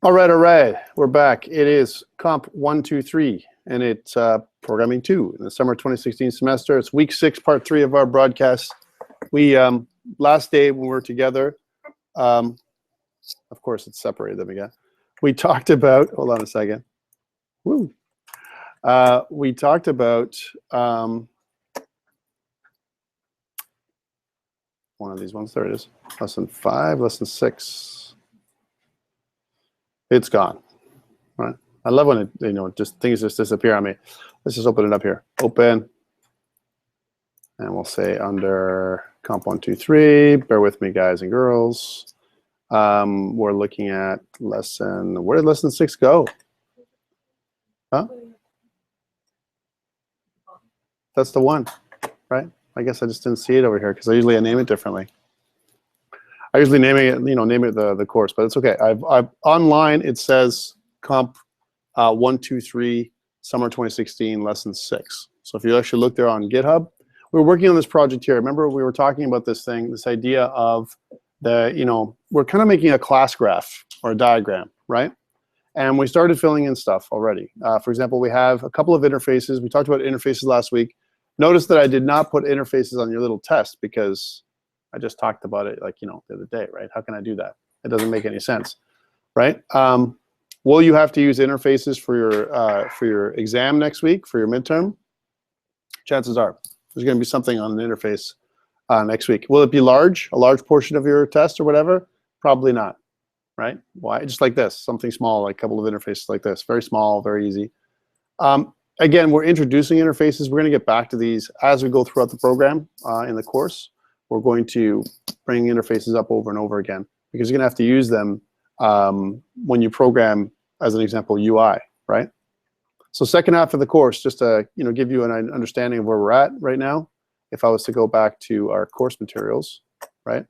All right, we're back. It is COMP123, and it's Programming 2 in the summer 2016 semester. It's week 6, part 3 of our broadcast. We, last day when we were together, of course it's separated them again. We talked about, hold on a second. Woo. We talked about one of these ones. There it is. Lesson 5, lesson 6. It's gone. Right? I love when it, just things just disappear on me. Let's just open it up here. Open, and we'll say under COMP123. Bear with me, guys and girls. We're looking at lesson. Where did lesson 6 go? Huh? That's the one, right? I guess I just didn't see it over here because I usually name it differently. I usually name it, name it the course, but it's okay. I've online it says Comp 123 Summer 2016 Lesson 6. So if you actually look there on GitHub, we were working on this project here. Remember we were talking about this thing, this idea of the, we're kind of making a class graph or a diagram, right? And we started filling in stuff already. For example, we have a couple of interfaces. We talked about interfaces last week. Notice that I did not put interfaces on your little test because I just talked about it like, the other day, right? How can I do that? It doesn't make any sense, right? Will you have to use interfaces for your exam next week, for your midterm? Chances are there's going to be something on an interface next week. Will it be large, a large portion of your test or whatever? Probably not, right? Why? Just like this, something small, like a couple of interfaces like this. Very small, very easy. Again, we're introducing interfaces. We're going to get back to these as we go throughout the program in the course. We're going to bring interfaces up over and over again because you're going to have to use them when you program, as an example, UI, right? So second half of the course, just to give you an understanding of where we're at right now, if I was to go back to our course materials, right?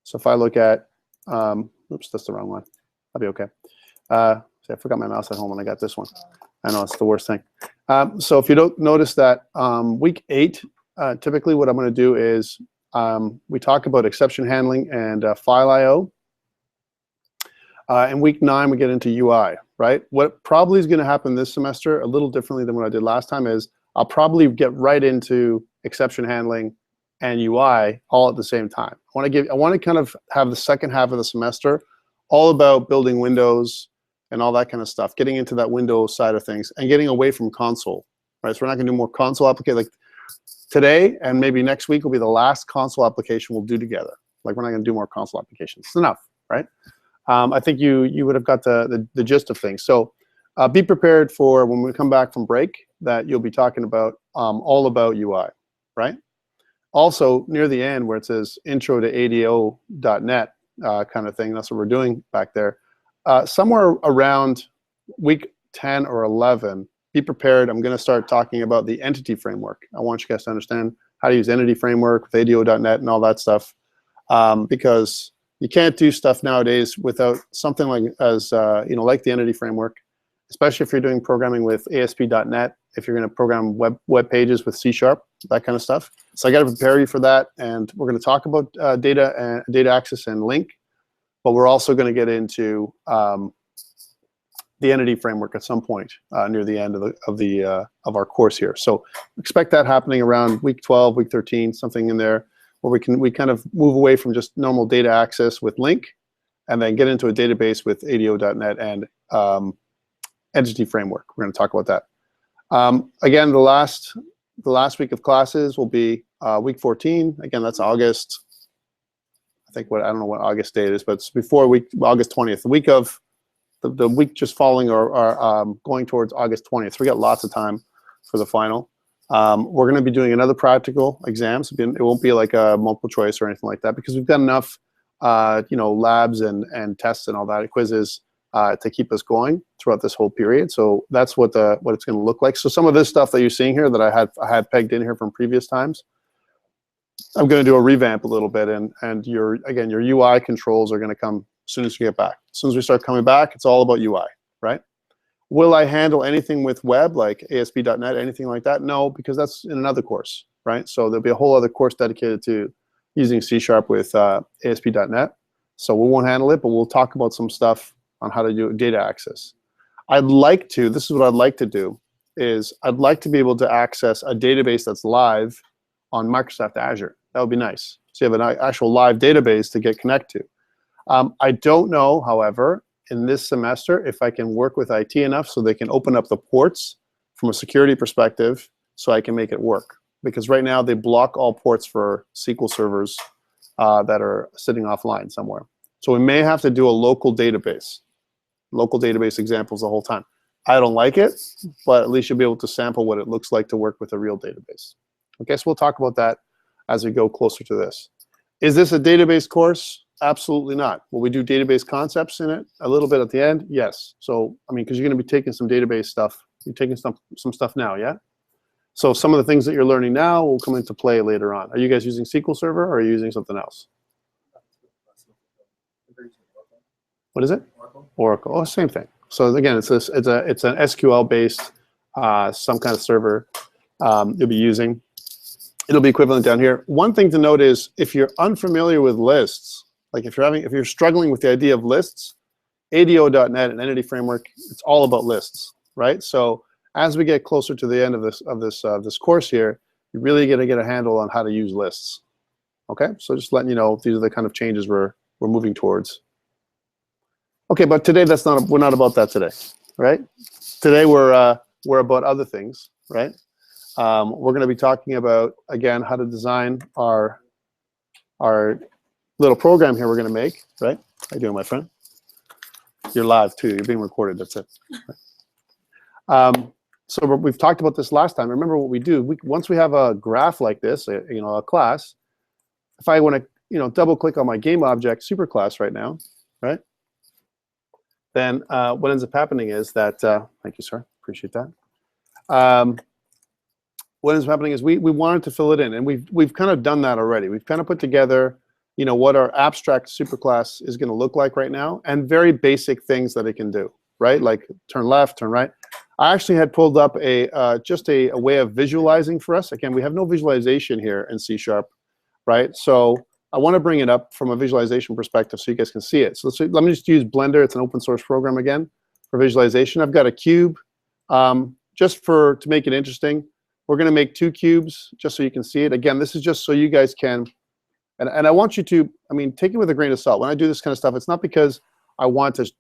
So if I look at, oops, that's the wrong one. That'll be okay. See, I forgot my mouse at home when I got this one. I know, it's the worst thing. So if you don't notice that week 8, typically what I'm going to do is we talk about exception handling and file I/O. In week 9, we get into UI, right? What probably is going to happen this semester, a little differently than what I did last time, is I'll probably get right into exception handling and UI all at the same time. I want to kind of have the second half of the semester all about building windows and all that kind of stuff, getting into that Windows side of things and getting away from console, right? So we're not going to do more console application. Like today and maybe next week will be the last console application we'll do together. Like we're not going to do more console applications. It's enough, right? I think you would have got the gist of things. So be prepared for when we come back from break that you'll be talking about all about UI, right? Also, near the end where it says intro to ADO.NET kind of thing, that's what we're doing back there. Somewhere around week 10 or 11, be prepared. I'm going to start talking about the entity framework. I want you guys to understand how to use entity framework with ADO.NET and all that stuff, because you can't do stuff nowadays without something like like the entity framework, especially if you're doing programming with ASP.NET. If you're going to program web pages with C#, that kind of stuff. So I got to prepare you for that, and we're going to talk about data access and link, but we're also going to get into the entity framework at some point near the end of our course here. So expect that happening around week 12, week 13, something in there where we kind of move away from just normal data access with link and then get into a database with ADO.NET and entity framework. We're going to talk about that. Again, the last week of classes will be week 14. Again, that's August. I don't know what August date is, but it's before August 20th, the week of the week just following or going towards August 20th. We got lots of time for the final. We're going to be doing another practical exam. So it won't be like a multiple choice or anything like that because we've got enough, labs and tests and all that, quizzes to keep us going throughout this whole period. So that's what it's going to look like. So some of this stuff that you're seeing here that I had pegged in here from previous times, I'm going to do a revamp a little bit, and your UI controls are going to come as soon as you get back. As soon as we start coming back, it's all about UI, right? Will I handle anything with web, like ASP.NET, anything like that? No, because that's in another course, right? So there'll be a whole other course dedicated to using C# with ASP.NET. So we won't handle it, but we'll talk about some stuff on how to do data access. I'd like to, this is what I'd like to do, is I'd like to be able to access a database that's live on Microsoft Azure. That would be nice. So you have an actual live database to get connected to. I don't know, however, in this semester if I can work with IT enough so they can open up the ports from a security perspective so I can make it work. Because right now they block all ports for SQL servers that are sitting offline somewhere. So we may have to do a local database examples the whole time. I don't like it, but at least you'll be able to sample what it looks like to work with a real database. Okay, so we'll talk about that as we go closer to this. Is this a database course? Absolutely not. Will we do database concepts in it a little bit at the end? Yes. So, I mean, because you're going to be taking some database stuff. You're taking some stuff now, yeah? So some of the things that you're learning now will come into play later on. Are you guys using SQL Server or are you using something else? What is it? Oracle. Oh, same thing. So again, it's an SQL-based some kind of server you'll be using. It'll be equivalent down here. One thing to note is if you're unfamiliar with lists, like if you're struggling with the idea of lists, ADO.NET and Entity Framework, it's all about lists, right? So as we get closer to the end of this course here, you're really going to get a handle on how to use lists. Okay, so just letting you know these are the kind of changes we're moving towards. Okay, but today we're not about that today, right? Today we're about other things, right? We're going to be talking about, again, how to design our little program here we're going to make, right? How you doing, my friend? You're live too. You're being recorded. That's it. So we've talked about this last time. Remember what we do? Once we have a graph like this, a class. If I want to, double click on my game object superclass right now, right? Then what ends up happening is that, thank you, sir, appreciate that. What ends up happening is we wanted to fill it in, and we've kind of done that already. We've kind of put together, what our abstract superclass is going to look like right now, and very basic things that it can do, right? Like turn left, turn right. I actually had pulled up just a way of visualizing for us. Again, we have no visualization here in C#, right? So I want to bring it up from a visualization perspective so you guys can see it. So let me just use Blender. It's an open source program again for visualization. I've got a cube. Just to make it interesting, we're going to make 2 cubes just so you can see it. Again, this is just so you guys can, and I want you to, take it with a grain of salt. When I do this kind of stuff, it's not because I want to,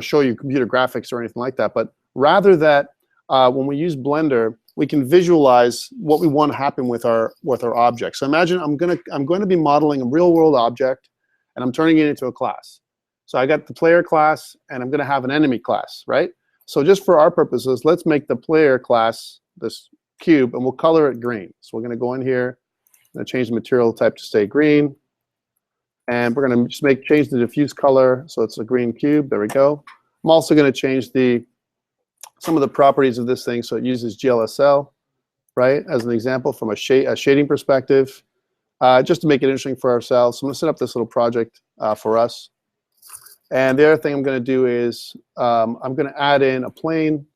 show you computer graphics or anything like that, but rather that when we use Blender, we can visualize what we want to happen with our object. So imagine I'm going to be modeling a real world object, and I'm turning it into a class. So I got the player class, and I'm going to have an enemy class, right? So just for our purposes, let's make the player class this cube, and we'll color it green. So we're going to go in here, I'm going to change the material type to stay green, and we're going to just change the diffuse color so it's a green cube. There we go. I'm also going to change some of the properties of this thing so it uses GLSL, right, as an example from a shading perspective, just to make it interesting for ourselves. So I'm going to set up this little project for us. And the other thing I'm going to do is I'm going to add in a plane,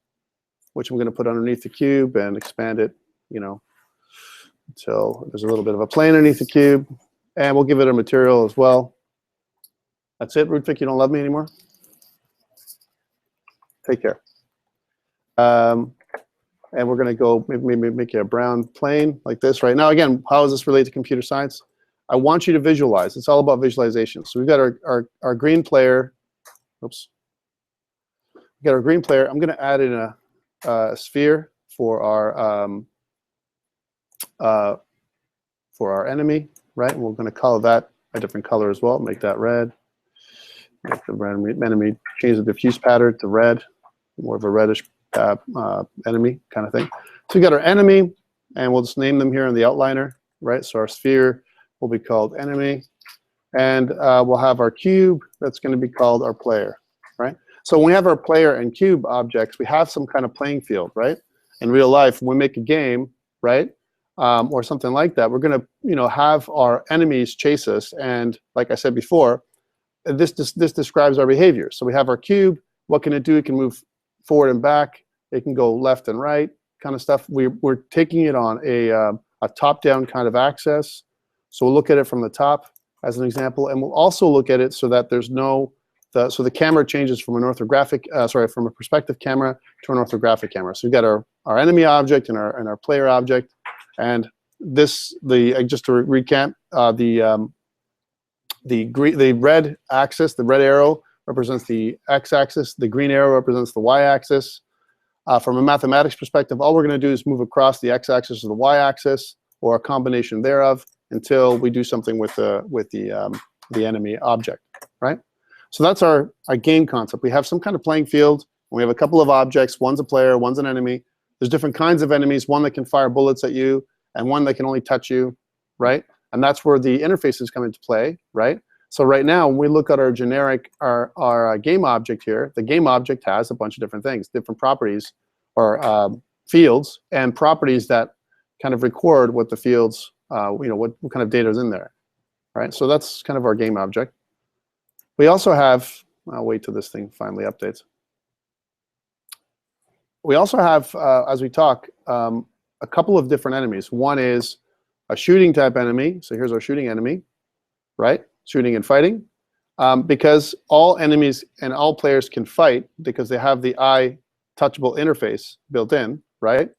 which I'm going to put underneath the cube and expand it, until there's a little bit of a plane underneath the cube. And we'll give it a material as well. That's it, Rudvik, you don't love me anymore? Take care. And we're going to go maybe make it a brown plane like this right now. Again, how does this relate to computer science? I want you to visualize. It's all about visualization. So we've got our green player. Oops. We've got our green player. I'm going to add in a sphere for our enemy, right? And we're going to color that a different color as well. Make that red. Make the enemy, change the diffuse pattern to red, more of a reddish enemy kind of thing. So we got our enemy, and we'll just name them here in the outliner, right? So our sphere will be called enemy, and we'll have our cube that's going to be called our player, right? So when we have our player and cube objects, we have some kind of playing field, right? In real life, when we make a game, right, or something like that, we're going to, have our enemies chase us, and like I said before, this describes our behavior. So we have our cube. What can it do? It can move forward and back. It can go left and right, kind of stuff. We're taking it on a top-down kind of access. So we'll look at it from the top as an example, and we'll also look at it so that there's no so the camera changes from an orthographic, from a perspective camera to an orthographic camera. So we've got our enemy object and our player object, and just to recap, the red axis, the red arrow represents the x-axis, the green arrow represents the y-axis. From a mathematics perspective, all we're going to do is move across the x-axis or the y-axis, or a combination thereof, until we do something with the enemy object, right? So that's our game concept. We have some kind of playing field, and we have a couple of objects. One's a player, one's an enemy. There's different kinds of enemies, one that can fire bullets at you, and one that can only touch you, right? And that's where the interfaces come into play, right? So right now, when we look at our generic, our game object here, the game object has a bunch of different things, different properties, or fields, and properties that kind of record what the fields, what kind of data is in there, right? So that's kind of our game object. We also have, I'll wait till this thing finally updates. We also have, as we talk, a couple of different enemies. One is a shooting type enemy. So here's our shooting enemy, right? Shooting and fighting. Because all enemies and all players can fight because they have the eye touchable interface built in, right?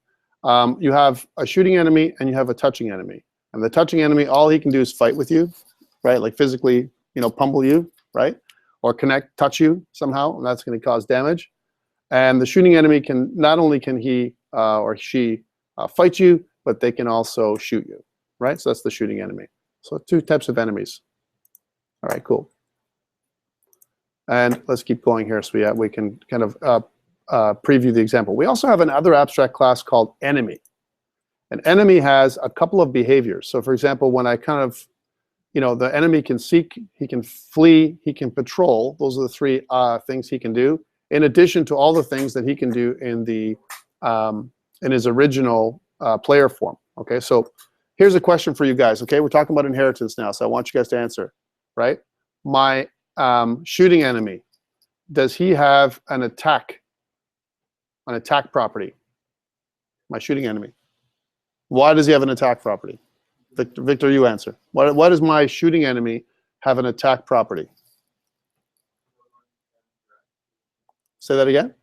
You have a shooting enemy and you have a touching enemy. And the touching enemy, all he can do is fight with you, right? Like physically, pummel you, right? Or touch you somehow, and that's going to cause damage. And the shooting enemy can, not only can he or she fight you, but they can also shoot you, right? So that's the shooting enemy. So two types of enemies. All right, cool. And let's keep going here so we can kind of preview the example. We also have another abstract class called enemy. An enemy has a couple of behaviors. So for example, when I kind of, the enemy can seek, he can flee, he can patrol. Those are the three things he can do, in addition to all the things that he can do in his original player form. Okay, so here's a question for you guys. Okay, we're talking about inheritance now, so I want you guys to answer. Right, my shooting enemy, does he have an attack property? My shooting enemy. Why does he have an attack property? Victor, you answer. Why does my shooting enemy have an attack property? Say that again?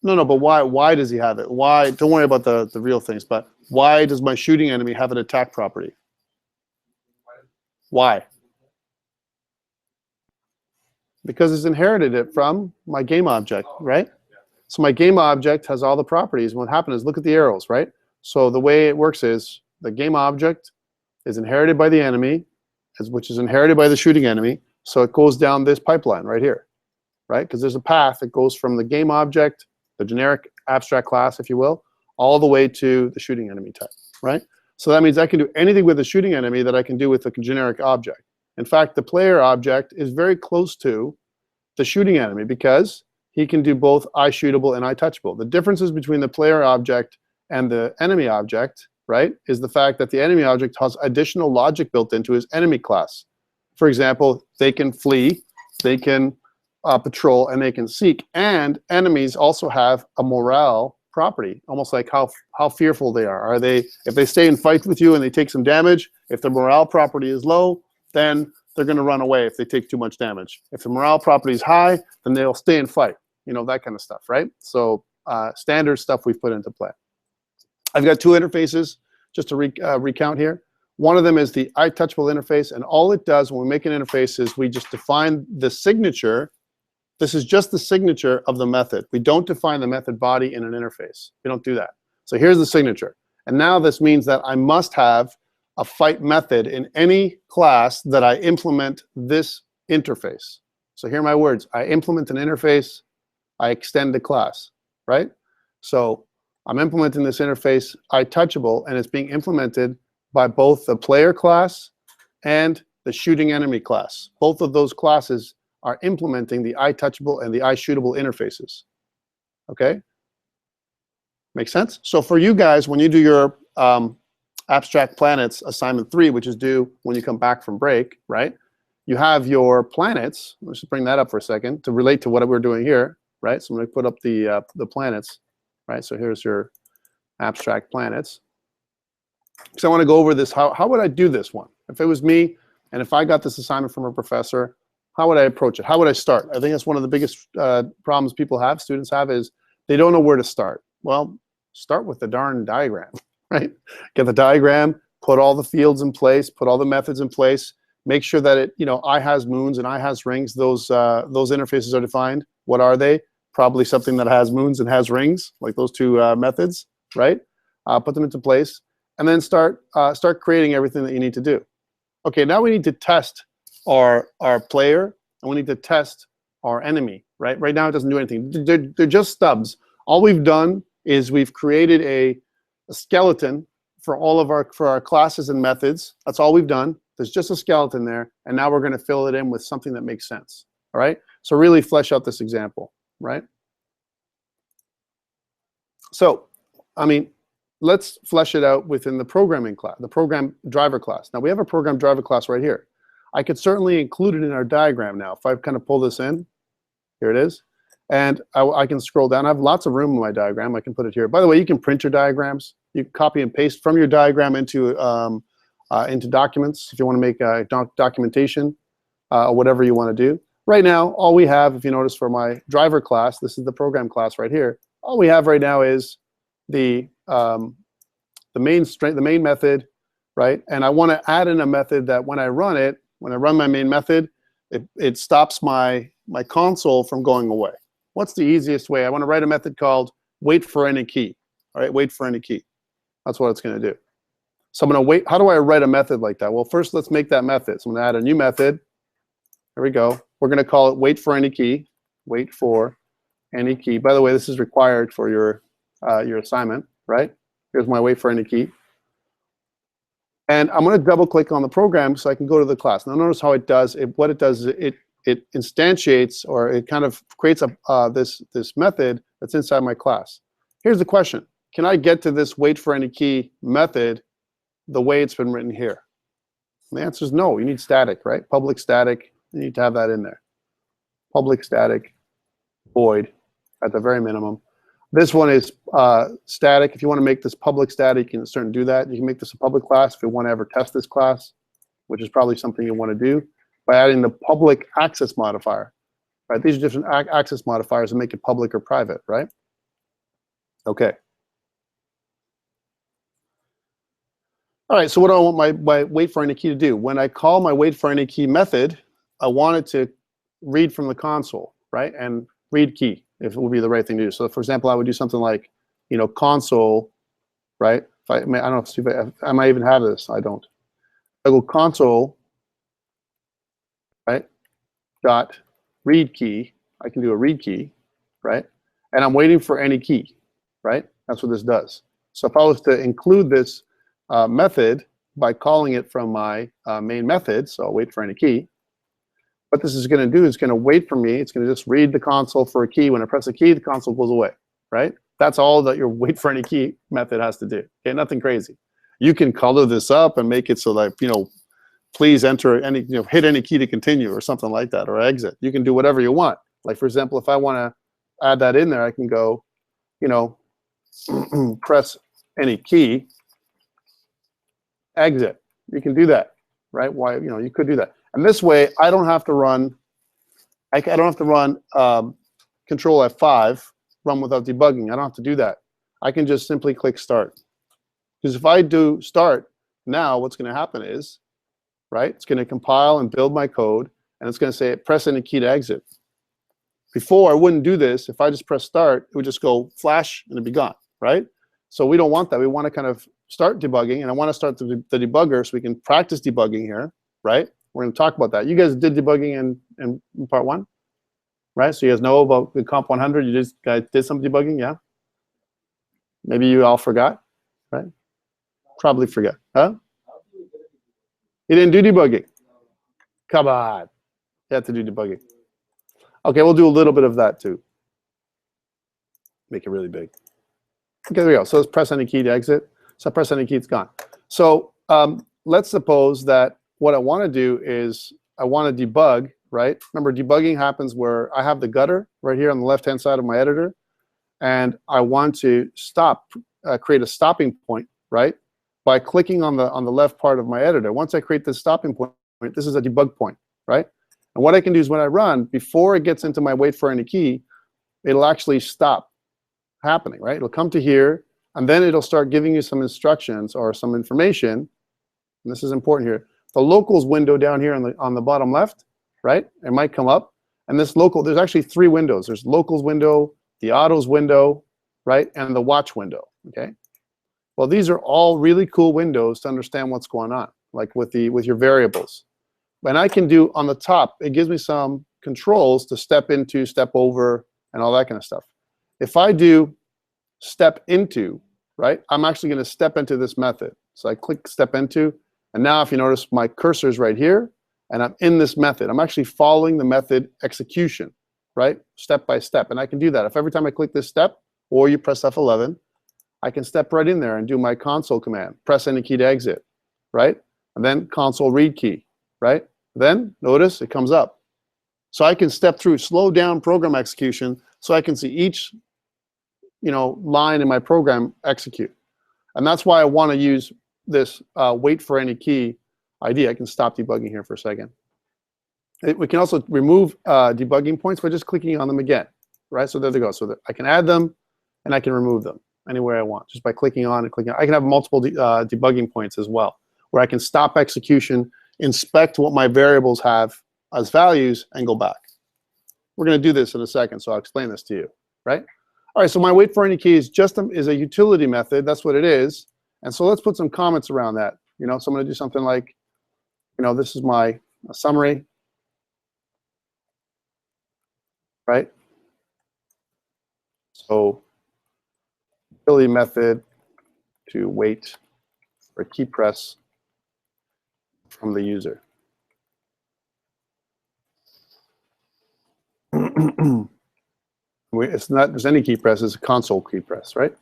No, but why does he have it? Why? Don't worry about the real things, but why does my shooting enemy have an attack property? Why? Because it's inherited it from my game object, right? So my game object has all the properties. What happened is, look at the arrows, right? So the way it works is the game object is inherited by the enemy, which is inherited by the shooting enemy. So it goes down this pipeline right here, right? Because there's a path that goes from the game object, the generic abstract class, if you will, all the way to the shooting enemy type, right? So that means I can do anything with the shooting enemy that I can do with the generic object. In fact, the player object is very close to the shooting enemy because he can do both eye shootable and eye touchable. The differences between the player object and the enemy object, right, is the fact that the enemy object has additional logic built into his enemy class. For example, they can flee, they can patrol, and they can seek. And enemies also have a morale property, almost like how fearful they are. If they stay and fight with you and they take some damage, if the morale property is low, then they're going to run away if they take too much damage. If the morale property is high, then they'll stay and fight. That kind of stuff, right? So standard stuff we've put into play. I've got two interfaces just to recount here. One of them is the eye touchable interface, and all it does when we make an interface is we just define the signature. This is just the signature of the method. We don't define the method body in an interface. We don't do that. So here's the signature. And now this means that I must have a fight method in any class that I implement this interface. So here are my words. I implement an interface. I extend the class, right? So I'm implementing this interface, eye touchable, and it's being implemented by both the player class and the shooting enemy class. Both of those classes are implementing the eye touchable and the eye shootable interfaces. Okay? Make sense? So for you guys, when you do your abstract planets assignment 3, which is due when you come back from break, right? You have your planets. Let's just bring that up for a second to relate to what we're doing here, right? So I'm going to put up the planets, right? So here's your abstract planets. So I want to go over this. How would I do this one? If it was me, and if I got this assignment from a professor, how would I approach it? How would I start? I think that's one of the biggest problems people have, students have, is they don't know where to start. Well, start with the darn diagram, right? Get the diagram, put all the fields in place, put all the methods in place, make sure that it, I has moons and I has rings. Those interfaces are defined. What are they? Probably something that has moons and has rings, like those two methods, right? Put them into place, and then start creating everything that you need to do. Okay, now we need to test our player, and we need to test our enemy, right? Right now it doesn't do anything. They're just stubs. All we've done is we've created a skeleton for all of our classes and methods. That's all we've done. There's just a skeleton there, and now we're going to fill it in with something that makes sense. All right. So really flesh out this example, right? So, I mean, let's flesh it out within the programming class, the program driver class. Now we have a program driver class right here. I could certainly include it in our diagram now. If I kind of pull this in, here it is. And I can scroll down. I have lots of room in my diagram. I can put it here. By the way, you can print your diagrams. You can copy and paste from your diagram into documents if you want to make documentation or whatever you want to do. Right now, all we have, if you notice for my driver class, this is the program class right here. All we have right now is the main method, right? And I want to add in a method that when I run it, when I run my main method, it stops my console from going away. What's the easiest way? I want to write a method called wait for any key. All right, wait for any key. That's what it's going to do. So I'm going to wait. How do I write a method like that? Well, first let's make that method. So I'm going to add a new method. There we go. We're going to call it wait for any key. Wait for any key. By the way, this is required for your assignment, right? Here's my wait for any key. And I'm going to double click on the program so I can go to the class. Now notice how it does. What it does is it instantiates, or it kind of creates this method that's inside my class. Here's the question. Can I get to this wait for any key method the way it's been written here? And the answer is no. You need static, right? Public static. You need to have that in there. Public static void at the very minimum. This one is static. If you want to make this public static, you can certainly do that. You can make this a public class if you want to ever test this class, which is probably something you want to do by adding the public access modifier. Right? These are different access modifiers that make it public or private, right? Okay. All right, so what do I want my wait for any key to do? When I call my wait for any key method, I want it to read from the console, right? And read key, if it would be the right thing to do. So for example, I would do something like, console, right? I don't know if I might even have this. I don't. I go console, right? Dot read key. I can do a read key, right? And I'm waiting for any key, right? That's what this does. So if I was to include this method by calling it from my main method, so I'll wait for any key. What this is going to do is going to wait for me. It's going to just read the console for a key. When I press a key, the console goes away, right? That's all that your wait for any key method has to do. Okay, nothing crazy. You can color this up and make it so that, please enter any, hit any key to continue or something like that, or exit. You can do whatever you want. Like for example, if I want to add that in there, I can go, press any key, exit. You can do that, right? Why, you could do that. And this way, I don't have to run. I don't have to run Control F5, run without debugging. I don't have to do that. I can just simply click Start. Because if I do Start now, what's going to happen is, right? It's going to compile and build my code, and it's going to say press any key to exit. Before, I wouldn't do this. If I just press Start, it would just go flash and it'd be gone, right? So we don't want that. We want to kind of start debugging, and I want to start the debugger so we can practice debugging here, right? We're going to talk about that. You guys did debugging in part 1, right? So you guys know about the COMP100. You just guys did some debugging, yeah? Maybe you all forgot, right? Probably forgot, huh? You didn't do debugging? Come on. You have to do debugging. Okay, we'll do a little bit of that too. Make it really big. Okay, there we go. So let's press any key to exit. So I press any key, it's gone. So let's suppose that what I want to do is I want to debug, right? Remember, debugging happens where I have the gutter right here on the left-hand side of my editor, and I want to stop, create a stopping point, right? By clicking on the left part of my editor. Once I create this stopping point, this is a debug point, right? And what I can do is when I run, before it gets into my wait for any key, it'll actually stop happening, right? It'll come to here, and then it'll start giving you some instructions or some information. And this is important here. The locals window down here on the bottom left, right? It might come up. And this local, there's actually 3 windows. There's locals window, the autos window, right? And the watch window, okay? Well, these are all really cool windows to understand what's going on, like with your variables. And I can do on the top, it gives me some controls to step into, step over, and all that kind of stuff. If I do step into, right, I'm actually going to step into this method. So I click step into, and now if you notice, my cursor is right here, and I'm in this method. I'm actually following the method execution, right, step by step. And I can do that. If every time I click this step, or you press F11, I can step right in there and do my console command, press any key to exit, right, and then console read key, right? Then notice it comes up. So I can step through, slow down program execution so I can see each line in my program execute. And that's why I want to use this wait for any key idea. I can stop debugging here for a second. We can also remove debugging points by just clicking on them again, right? So there they go. So that I can add them and I can remove them anywhere I want just by clicking on and clicking on. I can have multiple debugging points as well, where I can stop execution, inspect what my variables have as values, and go back. We're going to do this in a second, so I'll explain this to you, right? All right, so my wait for any key is a utility method. That's what it is. And so let's put some comments around that. So I'm going to do something like, this is my summary, right? So utility method to wait for a key press from the user. It's not just any key press, it's a console key press, right?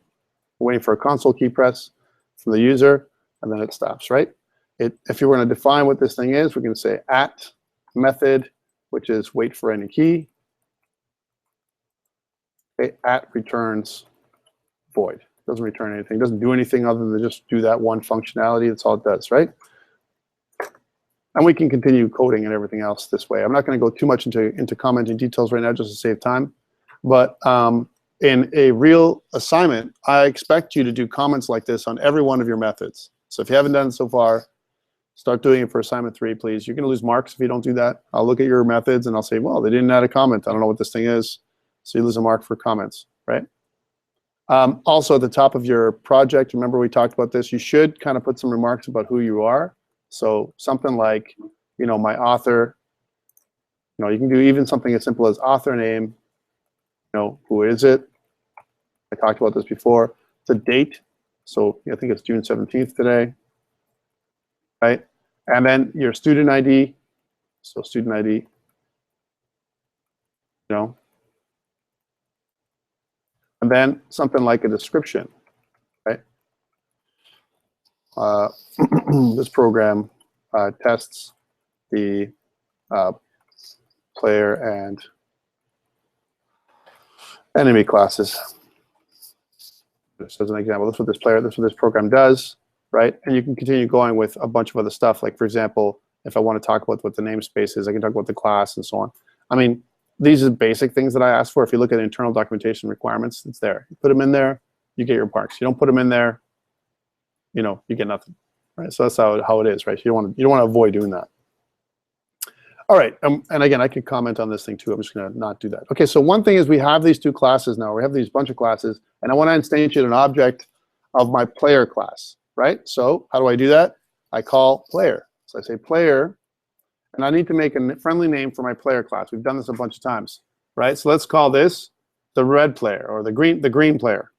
We're waiting for a console key press from the user, and then it stops, right? If you were going to define what this thing is, we're going to say at method, which is wait for any key. Okay, at returns void. Doesn't return anything. Doesn't do anything other than just do that one functionality. That's all it does, right? And we can continue coding and everything else this way. I'm not going to go too much into commenting details right now just to save time. But in a real assignment, I expect you to do comments like this on every one of your methods. So if you haven't done it so far, start doing it for assignment 3, please. You're going to lose marks if you don't do that. I'll look at your methods and I'll say, well, they didn't add a comment. I don't know what this thing is. So you lose a mark for comments, right? Also, at the top of your project, remember we talked about this, you should kind of put some remarks about who you are. So something like, my author, you can do even something as simple as author name, who is it? I talked about this before. The date, so I think it's June 17th today, right? And then your student ID, so student ID, and then something like a description, right? This program tests the player and enemy classes. Just as an example, this is what this program does, right? And you can continue going with a bunch of other stuff. Like, for example, if I want to talk about what the namespace is, I can talk about the class and so on. I mean, these are basic things that I ask for. If you look at internal documentation requirements, it's there. You put them in there, you get your marks. You don't put them in there, you get nothing, right? So that's how it is, right? You don't want to avoid doing that. All right, and again, I could comment on this thing too. I'm just going to not do that. Okay, so one thing is we have these 2 classes now. We have these bunch of classes, and I want to instantiate an object of my player class, right? So how do I do that? I call player. So I say player, and I need to make a friendly name for my player class. We've done this a bunch of times, right? So let's call this the red player or the green player.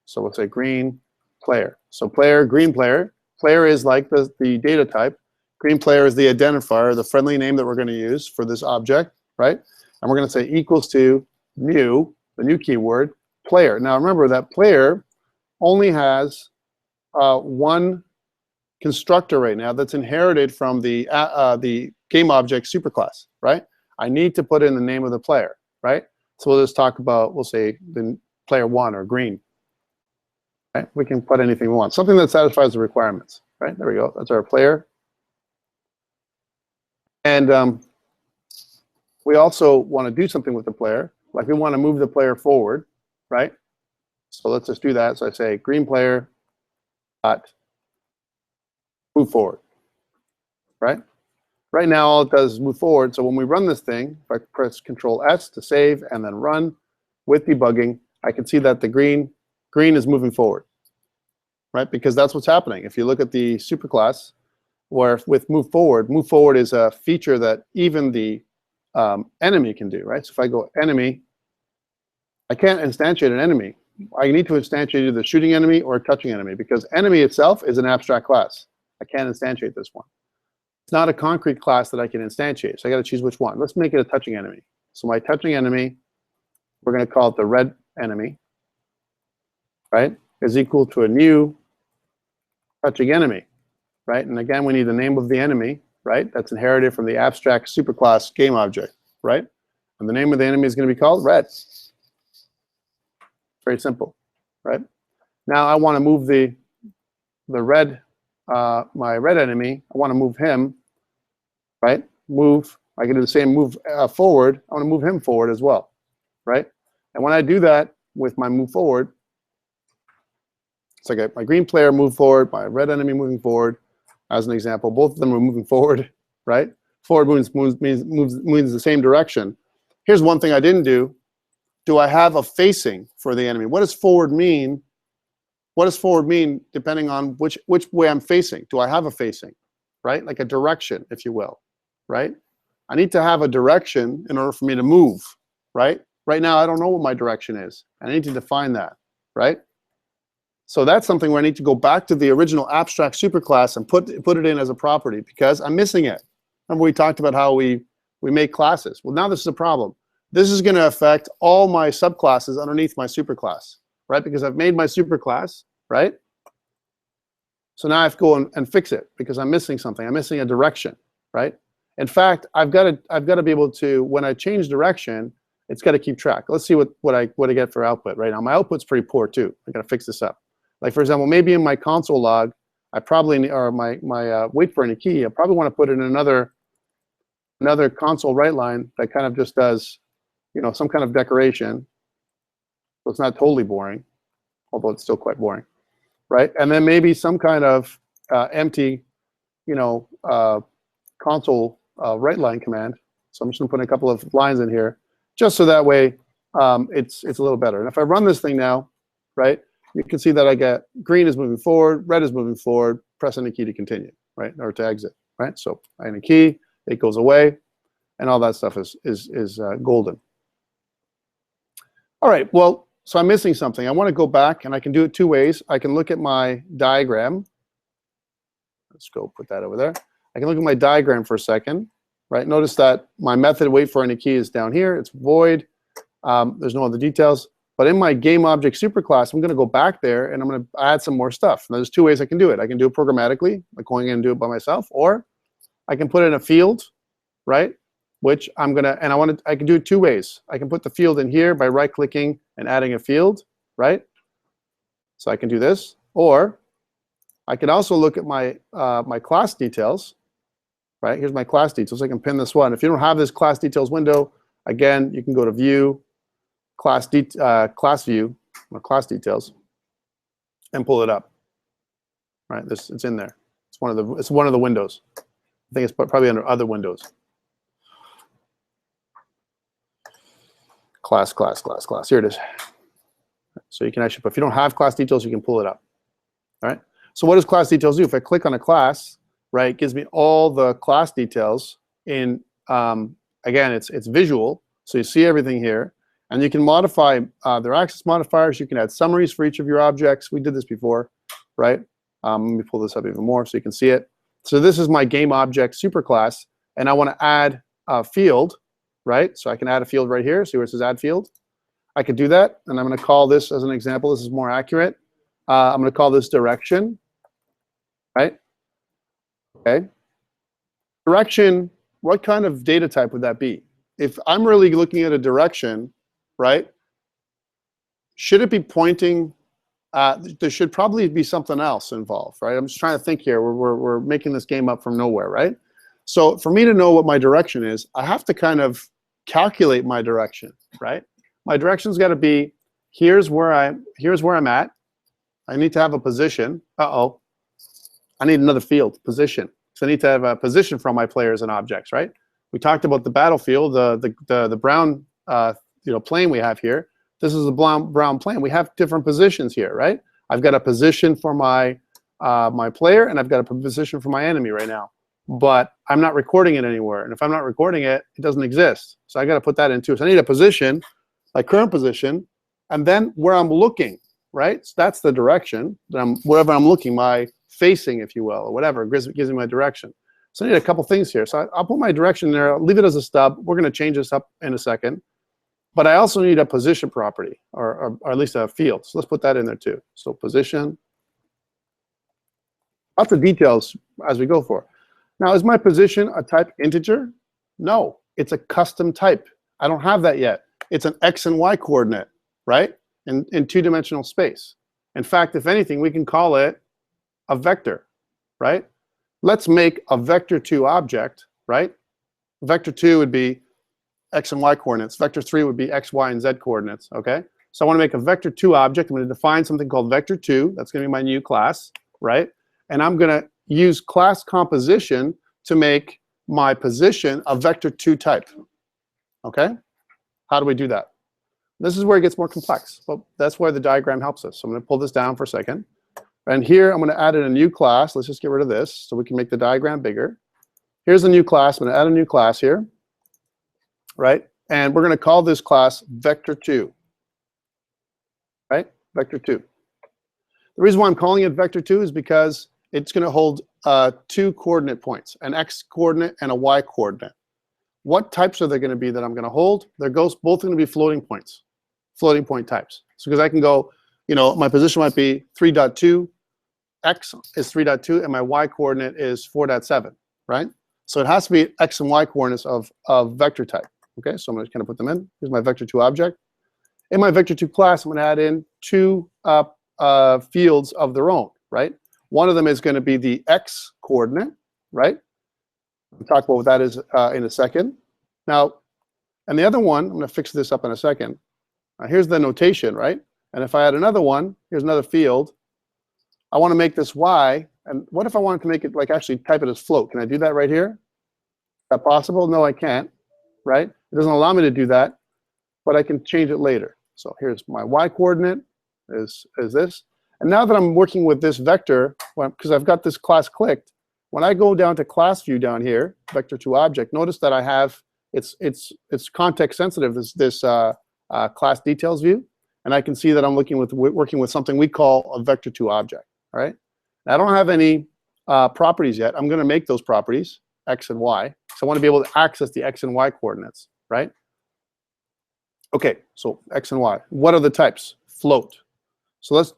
So we'll say green player. So player, green player. Player is like the data type. Green player is the identifier, the friendly name that we're going to use for this object, right? And we're going to say equals to new, the new keyword, player. Now remember that player only has one constructor right now that's inherited from the game object superclass, right? I need to put in the name of the player, right? So we'll just talk about, we'll say the player 1 or green. Right? We can put anything we want, something that satisfies the requirements, right? There we go. That's our player. And we also want to do something with the player. Like we want to move the player forward, right? So let's just do that. So I say green player dot move forward, right? Right now, all it does is move forward. So when we run this thing, if I press Control S to save and then run with debugging, I can see that the green is moving forward, right? Because that's what's happening. If you look at the superclass, where with move forward is a feature that even the enemy can do, right? So if I go enemy, I can't instantiate an enemy. I need to instantiate either the shooting enemy or a touching enemy, because enemy itself is an abstract class. I can't instantiate this one. It's not a concrete class that I can instantiate, so I got to choose which one. Let's make it a touching enemy. So my touching enemy, we're going to call it the red enemy, right, is equal to a new touching enemy, right? And again, we need the name of the enemy, right? That's inherited from the abstract superclass game object, right? And the name of the enemy is going to be called red. Very simple, right? Now I want to move the red, my red enemy. I want to move him, right? Move. I can do the same move forward. I want to move him forward as well, right? And when I do that with my move forward, it's like my green player move forward, my red enemy moving forward. As an example, both of them are moving forward, right? Forward means the same direction. Here's one thing I didn't do. Do I have a facing for the enemy? What does forward mean? What does forward mean depending on which way I'm facing? Do I have a facing, right? Like a direction, if you will, right? I need to have a direction in order for me to move, right? Right now, I don't know what my direction is. I need to define that, right? So that's something where I need to go back to the original abstract superclass and put it in as a property, because I'm missing it. Remember we talked about how we make classes. Well, now this is a problem. This is going to affect all my subclasses underneath my superclass, right? Because I've made my superclass, right? So now I have to go and fix it because I'm missing something. I'm missing a direction, right? In fact, I've got to be able to, when I change direction, it's got to keep track. Let's see what I get for output. Right now, my output's pretty poor too. I got to fix this up. Like for example, maybe in my console log, I probably, or my wait for any key, I probably want to put in another console write line that kind of just does, you know, some kind of decoration. So it's not totally boring, although it's still quite boring, right? And then maybe some kind of empty, you know, console write line command. So I'm just going to put a couple of lines in here, just so that way it's a little better. And if I run this thing now, right, you can see that I get green is moving forward, red is moving forward, press any key to continue, right, or to exit, right? So I hit a key, it goes away, and all that stuff is golden. All right, well, so I'm missing something. I want to go back, and I can do it two ways. I can look at my diagram. Let's go put that over there. I can look at my diagram for a second, right? Notice that my method wait for any key is down here. It's void. There's no other details. But in my game object superclass, I'm going to go back there, and I'm going to add some more stuff. Now, there's two ways I can do it. I can do it programmatically, like going in and do it by myself, or I can put in a field, right? Which I'm gonna, and I can do it two ways. I can put the field in here by right-clicking and adding a field, right? So I can do this, or I can also look at my my class details, right? Here's my class details. I can pin this one. If you don't have this class details window, again, you can go to View, Class View, or Class Details, and pull it up. Right? It's in there. It's one of the windows. I think it's probably under Other Windows. Class. Here it is. So you can actually, if you don't have class details, you can pull it up. All right. So what does class details do? If I click on a class, right, it gives me all the class details in. Again, it's visual, so you see everything here, and you can modify their access modifiers. You can add summaries for each of your objects. We did this before, right? Let me pull this up even more so you can see it. So this is my game object superclass, and I want to add a field. Right, so I can add a field right here. See where it says add field? I could do that, and I'm going to call this as an example. This is more accurate. I'm going to call this direction. Right? Okay. Direction. What kind of data type would that be? If I'm really looking at a direction, right? Should it be pointing? There should probably be something else involved, right? I'm just trying to think here. We're making this game up from nowhere, right? So for me to know what my direction is, I have to kind of calculate my direction, right? My direction's got to be here's where I'm at. I need to have a position. Uh-oh. I need another field, position. So I need to have a position for all my players and objects, right? We talked about the battlefield, the brown plane we have here. This is a brown plane. We have different positions here, right? I've got a position for my my player, and I've got a position for my enemy right now. But I'm not recording it anywhere. And if I'm not recording it, it doesn't exist. So I got to put that in too. So I need a position, my current position, and then where I'm looking, right? So that's the direction that wherever I'm looking, my facing, if you will, or whatever, gives me my direction. So I need a couple things here. So I'll put my direction there. I'll leave it as a stub. We're going to change this up in a second. But I also need a position property, or at least a field. So let's put that in there too. So position. Lots of details as we go for. Now, is my position a type integer? No, it's a custom type. I don't have that yet. It's an X and Y coordinate, right? In two-dimensional space. In fact, if anything, we can call it a vector, right? Let's make a VectorTo object, right? VectorTo would be X and Y coordinates. Vector3 would be X, Y, and Z coordinates, okay? So I want to make a VectorTo object. I'm going to define something called VectorTo. That's going to be my new class, right? And I'm going to use class composition to make my position a VectorTo type, okay? How do we do that? This is where it gets more complex, but that's where the diagram helps us. So I'm going to pull this down for a second. And here I'm going to add in a new class. Let's just get rid of this so we can make the diagram bigger. Here's a new class. I'm going to add a new class here, right? And we're going to call this class VectorTo, right? VectorTo. The reason why I'm calling it VectorTo is because it's going to hold two coordinate points, an X coordinate and a Y coordinate. What types are they going to be that I'm going to hold? They're both going to be floating points, floating point types. So because I can go, my position might be 3.2, X is 3.2, and my Y coordinate is 4.7, right? So it has to be X and Y coordinates of vector type. Okay, so I'm going to kind of put them in. Here's my VectorTo object. In my VectorTo class, I'm going to add in two fields of their own, right? One of them is going to be the X coordinate, right? We'll talk about what that is in a second. Now, and the other one, I'm going to fix this up in a second. Here's the notation, right? And if I add another one, here's another field. I want to make this Y. And what if I wanted to make it, like, actually type it as float? Can I do that right here? Is that possible? No, I can't, right? It doesn't allow me to do that, but I can change it later. So here's my Y coordinate is this. And now that I'm working with this vector, because I've got this class clicked, when I go down to class view down here, VectorTo object, notice that I have, it's context sensitive, this class details view. And I can see that I'm working with something we call a VectorTo object, all right? Now, I don't have any properties yet. I'm going to make those properties, X and Y. So I want to be able to access the X and Y coordinates, right? Okay, so X and Y. What are the types? Float. So let's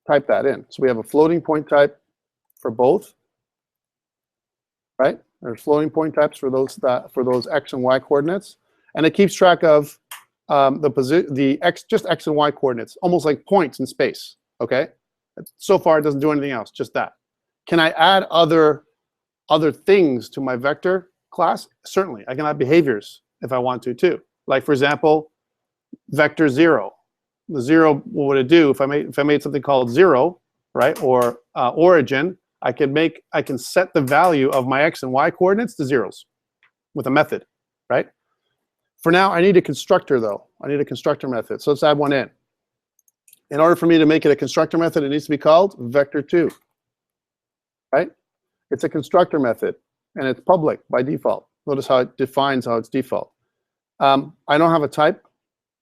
type that in. So we have a floating point type for both, right? There's floating point types for those X and Y coordinates, and it keeps track of just X and Y coordinates, almost like points in space. Okay. So far, it doesn't do anything else. Just that. Can I add other things to my vector class? Certainly, I can add behaviors if I want to too. Like for example, vector 0. The 0, what would it do if I made something called 0, right? Or origin. I can set the value of my X and Y coordinates to zeros with a method, right? For now, I need a constructor though. I need a constructor method. So let's add one in. In order for me to make it a constructor method, it needs to be called VectorTo, right? It's a constructor method, and it's public by default. Notice how it defines how it's default. I don't have a type.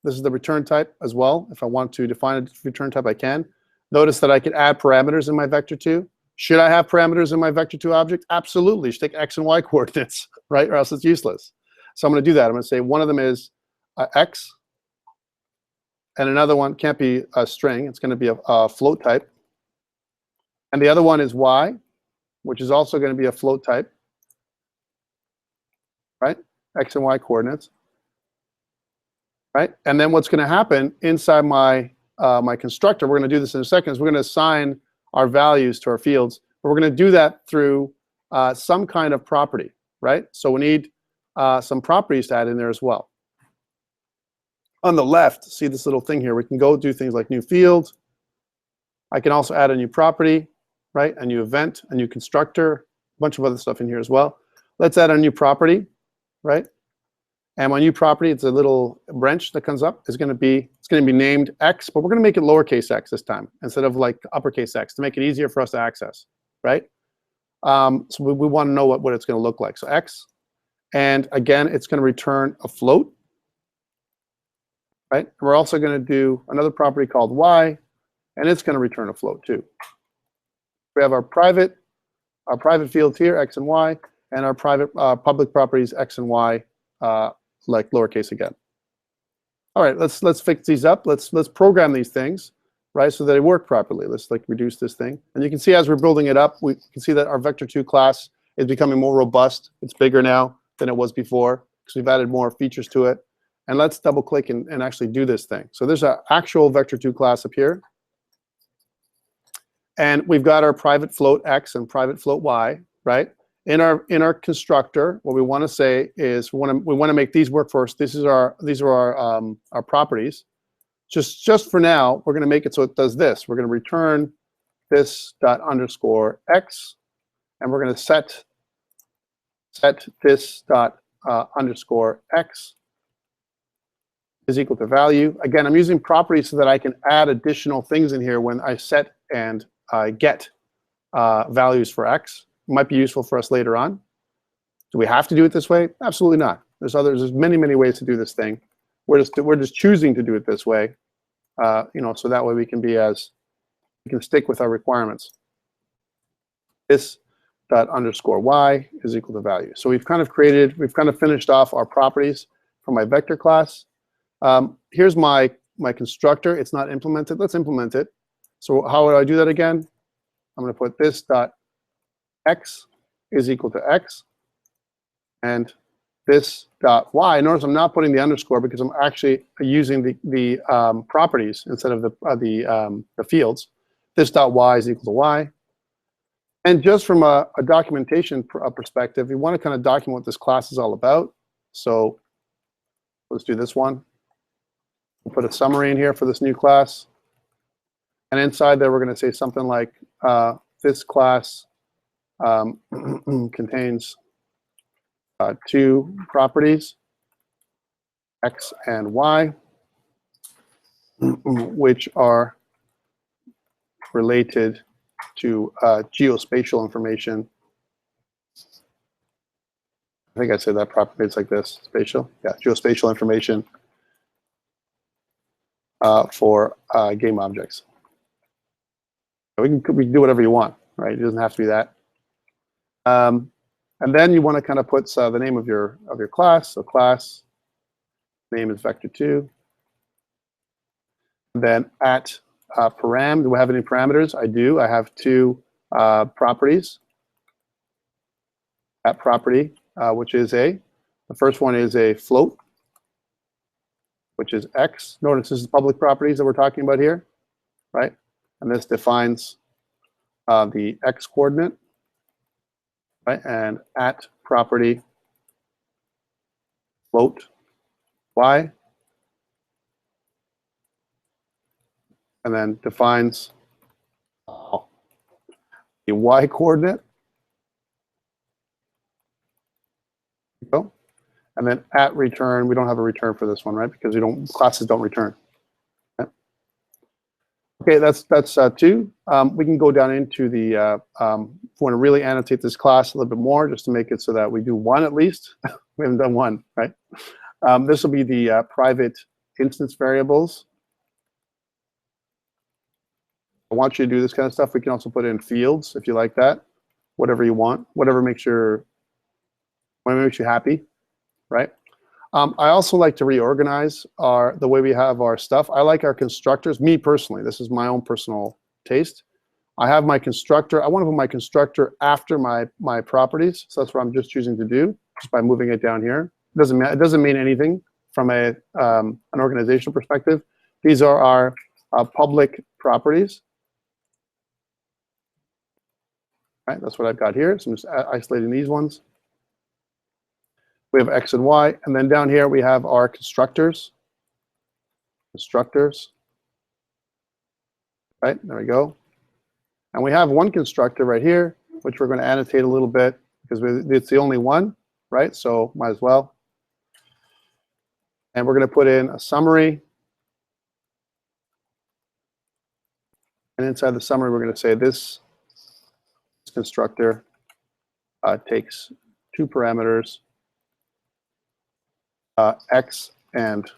This is the return type as well. If I want to define a return type, I can. Notice that I can add parameters in my VectorTo. Should I have parameters in my VectorTo object? Absolutely. You should take X and Y coordinates, right? Or else it's useless. So I'm going to do that. I'm going to say one of them is X, and another one can't be a string. It's going to be a float type. And the other one is Y, which is also going to be a float type, right? X and Y coordinates, right? And then what's going to happen inside my my constructor, we're going to do this in a second, is we're going to assign our values to our fields. But we're going to do that through some kind of property, right? So we need some properties to add in there as well. on the left, see this little thing here. We can go do things like new field. I can also add a new property, right? A new event, a new constructor, a bunch of other stuff in here as well. Let's add a new property, right? And my new property, it's a little branch that comes up. It's going to be named X, but we're going to make it lowercase x this time instead of like uppercase X to make it easier for us to access, right? So we want to know what it's going to look like. So X, and again, it's going to return a float, right? And we're also going to do another property called Y, and it's going to return a float too. We have our private fields here, X and Y, and our private public properties, X and Y, like lowercase again. All right, let's fix these up. Let's program these things, right, so that they work properly. Let's like reduce this thing, and you can see as we're building it up, we can see that our vector2 class is becoming more robust. It's bigger now than it was before because we've added more features to it. And let's double click and actually do this thing. So there's an actual vector2 class up here, and we've got our private float X and private float Y, right? In our constructor, what we want to say is we want to make these work first. These are our properties. Just for now, we're going to make it so it does this. We're going to return this dot underscore X, and we're going to set this dot underscore X is equal to value. Again, I'm using properties so that I can add additional things in here when I set and get values for X. Might be useful for us later on. Do we have to do it this way? Absolutely not. There's many ways to do this thing. We're just choosing to do it this way, so that way we can stick with our requirements. This dot underscore Y is equal to value. So we've kind of finished off our properties for my vector class. Here's my constructor. It's not implemented. Let's implement it. So how would I do that again? I'm going to put this dot X is equal to X, and this dot Y. Notice I'm not putting the underscore because I'm actually using the properties instead of the fields. This dot Y is equal to Y. And just from a documentation perspective, you want to kind of document what this class is all about. So let's do this one. We'll put a summary in here for this new class. And inside there, we're going to say something like this class contains two properties, X and Y, which are related to geospatial information. I think I said that properly. It's like this, spatial. Yeah, geospatial information for game objects. We can do whatever you want, right? It doesn't have to be that. And then you want to kind of put the name of your class. So class name is vector2. And then at param, do we have any parameters? I do. I have two properties. At property, which is the first one is a float, which is X. Notice this is public properties that we're talking about here, right? And this defines the X coordinate. Right, and at property float Y, and then defines the Y coordinate. Go. And then at return, we don't have a return for this one, right? Because classes don't return. Okay, that's two. We can go down into the, if we want to really annotate this class a little bit more, just to make it so that we do one at least. We haven't done one, right? This will be the private instance variables. I want you to do this kind of stuff. We can also put in fields if you like that. Whatever you want, whatever makes you happy, right? I also like to reorganize the way we have our stuff. I like our constructors. Me personally, this is my own personal taste. I have my constructor. I want to put my constructor after my properties. So that's what I'm just choosing to do, just by moving it down here. It doesn't mean anything from an organizational perspective. These are our public properties. Right, that's what I've got here. So I'm just isolating these ones. We have X and Y, and then down here we have our constructors. constructors. Right, there we go. And we have one constructor right here, which we're going to annotate a little bit because it's the only one, right? So might as well. And we're going to put in a summary. And inside the summary, we're going to say this constructor takes two parameters, x and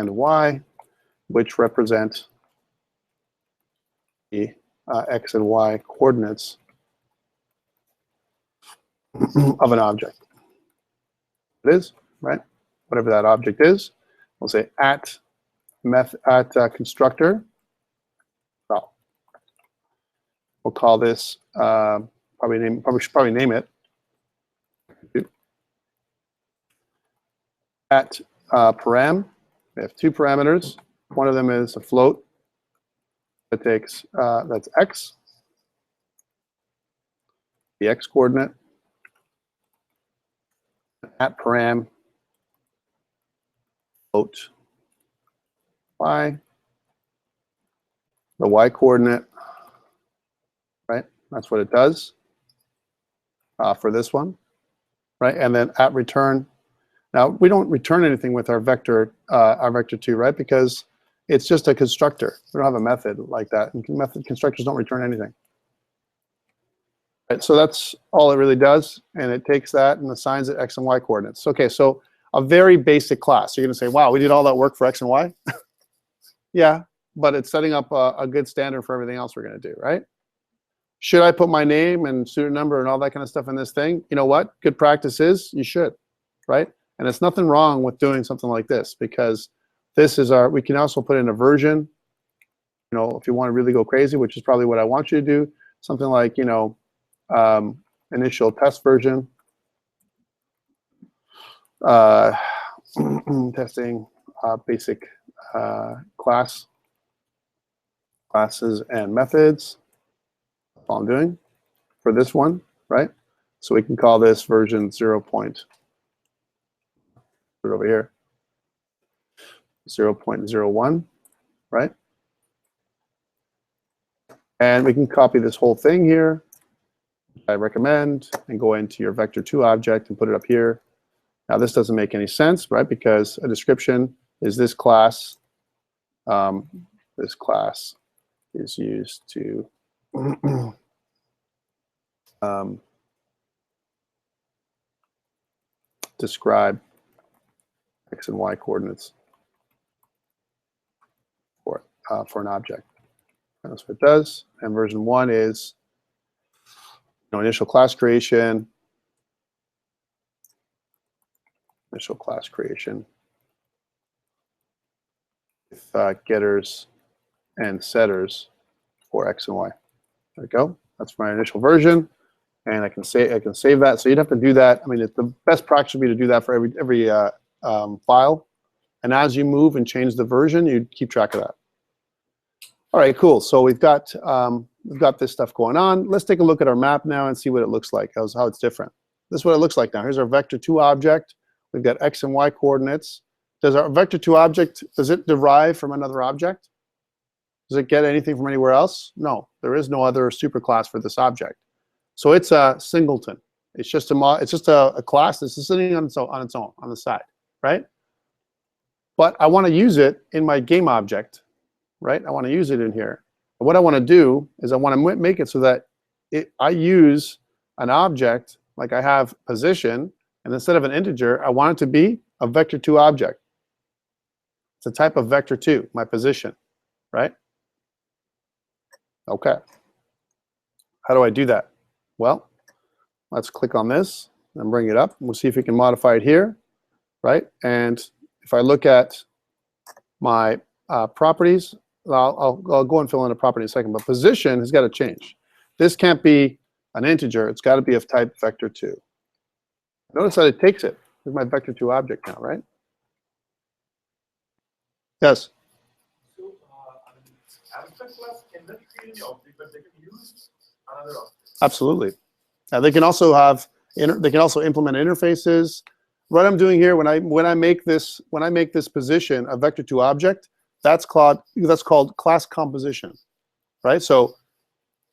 y, which represent the x and y coordinates of an object. It is, right? Whatever that object is, we'll say at constructor. Well, we'll call this probably should name it at param. We have two parameters. One of them is a float that takes that's x, the x coordinate, at param float y, the y coordinate, right? That's what it does for this one, right? And then at return. Now we don't return anything with our VectorTo, right? Because it's just a constructor. We don't have a method like that. And constructors don't return anything. Right, so that's all it really does, and it takes that and assigns it x and y coordinates. Okay, so a very basic class. You're going to say, wow, we did all that work for x and y? Yeah, but it's setting up a good standard for everything else we're going to do, right? Should I put my name and student number and all that kind of stuff in this thing? You know what? Good practice is you should, right? And it's nothing wrong with doing something like this, because this is our, we can also put in a version, you know, if you want to really go crazy, which is probably what I want you to do, something like, you know, initial test version, testing basic classes and methods. That's all I'm doing for this one, right? So we can call this version 0. Put it over here, 0.01, right? And we can copy this whole thing here, I recommend, and go into your VectorTo object and put it up here. Now this doesn't make any sense, right? Because a description is this class. This class is used to describe x and y coordinates for an object. That's what it does. And version 1 is, you know, initial class creation, with getters and setters for x and y. There we go. That's my initial version, and I can save that. So you'd have to do that. I mean, the best practice would be to do that for every file. And as you move and change the version, you keep track of that. All right, cool. So we've got this stuff going on. Let's take a look at our map now and see what it looks like, how it's different. This is what it looks like now. Here's our VectorTo object. We've got x and y coordinates. Does our VectorTo object, does it derive from another object? Does it get anything from anywhere else? No, there is no other superclass for this object. So it's a singleton. It's just a class that's sitting on its own on the side, right? But I want to use it in my game object, right? I want to use it in here. And what I want to do is I want to make it so that I use an object, like I have position, and instead of an integer, I want it to be a VectorTo object. It's a type of VectorTo, my position, right? Okay. How do I do that? Well, let's click on this and bring it up. We'll see if we can modify it here, right? And if I look at my properties, I'll go and fill in a property in a second, but position has got to change. This can't be an integer. It's got to be of type VectorTo. Notice that it takes it. Here's my VectorTo object now, right? Yes? So, abstract class cannot create any object, but they can use another object. Absolutely. They can also have they can also implement interfaces. what I'm doing here when I make this position a vector2 object, that's called class composition, right? So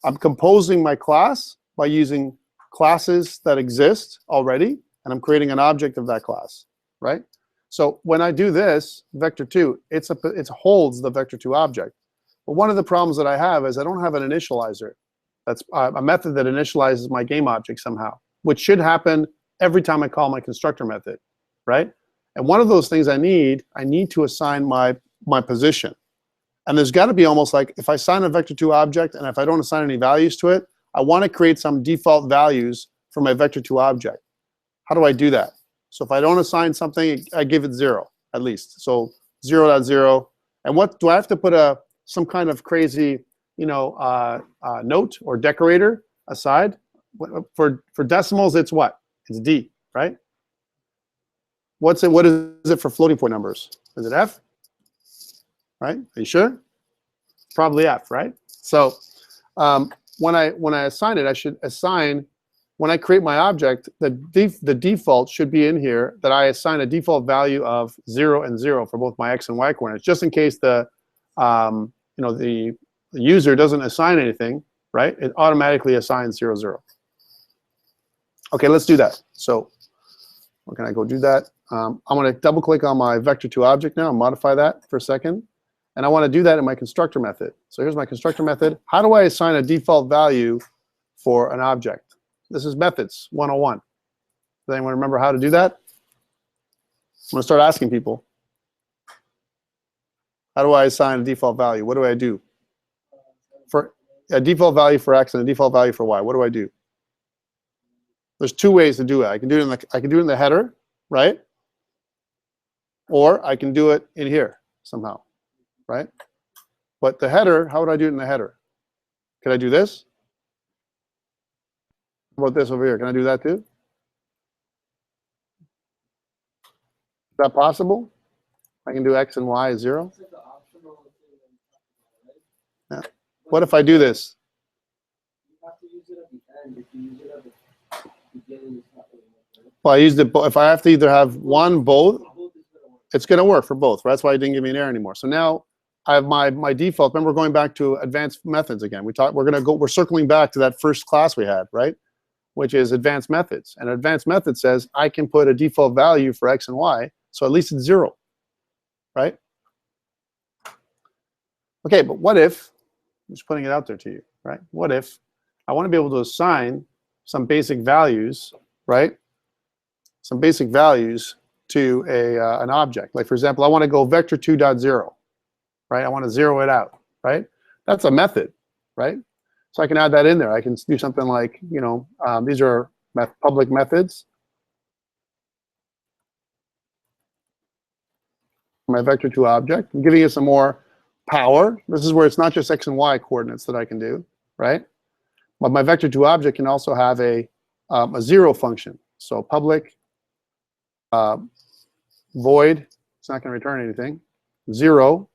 I'm composing my class by using classes that exist already, and I'm creating an object of that class, right? So when I do this, vector2, it holds the vector2 object. But one of the problems that I have is I don't have an initializer. That's a method that initializes my game object somehow, which should happen every time I call my constructor method, right? And one of those things I need to assign my position. And there's got to be almost like, if I assign a vector2 object and if I don't assign any values to it, I want to create some default values for my vector2 object. How do I do that? So if I don't assign something, I give it 0 at least. So 0.0. And what do I have to put some kind of crazy, note or decorator aside? For decimals, it's what? It's D, right? What is it for floating point numbers? Is it F? Right? Are you sure? Probably F, right? So when I assign it, I should assign, when I create my object, the default should be in here that I assign a default value of 0 and 0 for both my x and y coordinates, just in case the user doesn't assign anything, right? It automatically assigns 0, 0. Okay, let's do that. So where can I go do that? I'm going to double click on my vector2 object now and modify that for a second. And I want to do that in my constructor method. So here's my constructor method. How do I assign a default value for an object? This is methods 101. Does anyone remember how to do that? I'm going to start asking people. How do I assign a default value? What do I do? For a default value for x and a default value for y, what do I do? There's two ways to do it. I can do it in the header, right? Or I can do it in here somehow, right? But the header, how would I do it in the header? Could I do this? How about this over here? Can I do that too? Is that possible? I can do x and y is 0. Yeah. What if I do this? Well, I used it. If I have to either have one, both, it's going to work for both. Right? That's why it didn't give me an error anymore. So now I have my default. Remember, we're going back to advanced methods again. We're circling back to that first class we had, right? Which is advanced methods. And advanced method says I can put a default value for x and y, so at least it's 0, right? Okay, but what if, I'm just putting it out there to you, right? What if I want to be able to assign some basic values, right? Some basic values to an object. Like, for example, I want to go vector2.0, right? I want to 0 it out, right? That's a method, right? So I can add that in there. I can do something like, these are public methods. My vector2 object. I'm giving it some more power. This is where it's not just x and y coordinates that I can do, right? But my vector2 object can also have a 0 function. So public void, it's not going to return anything, 0.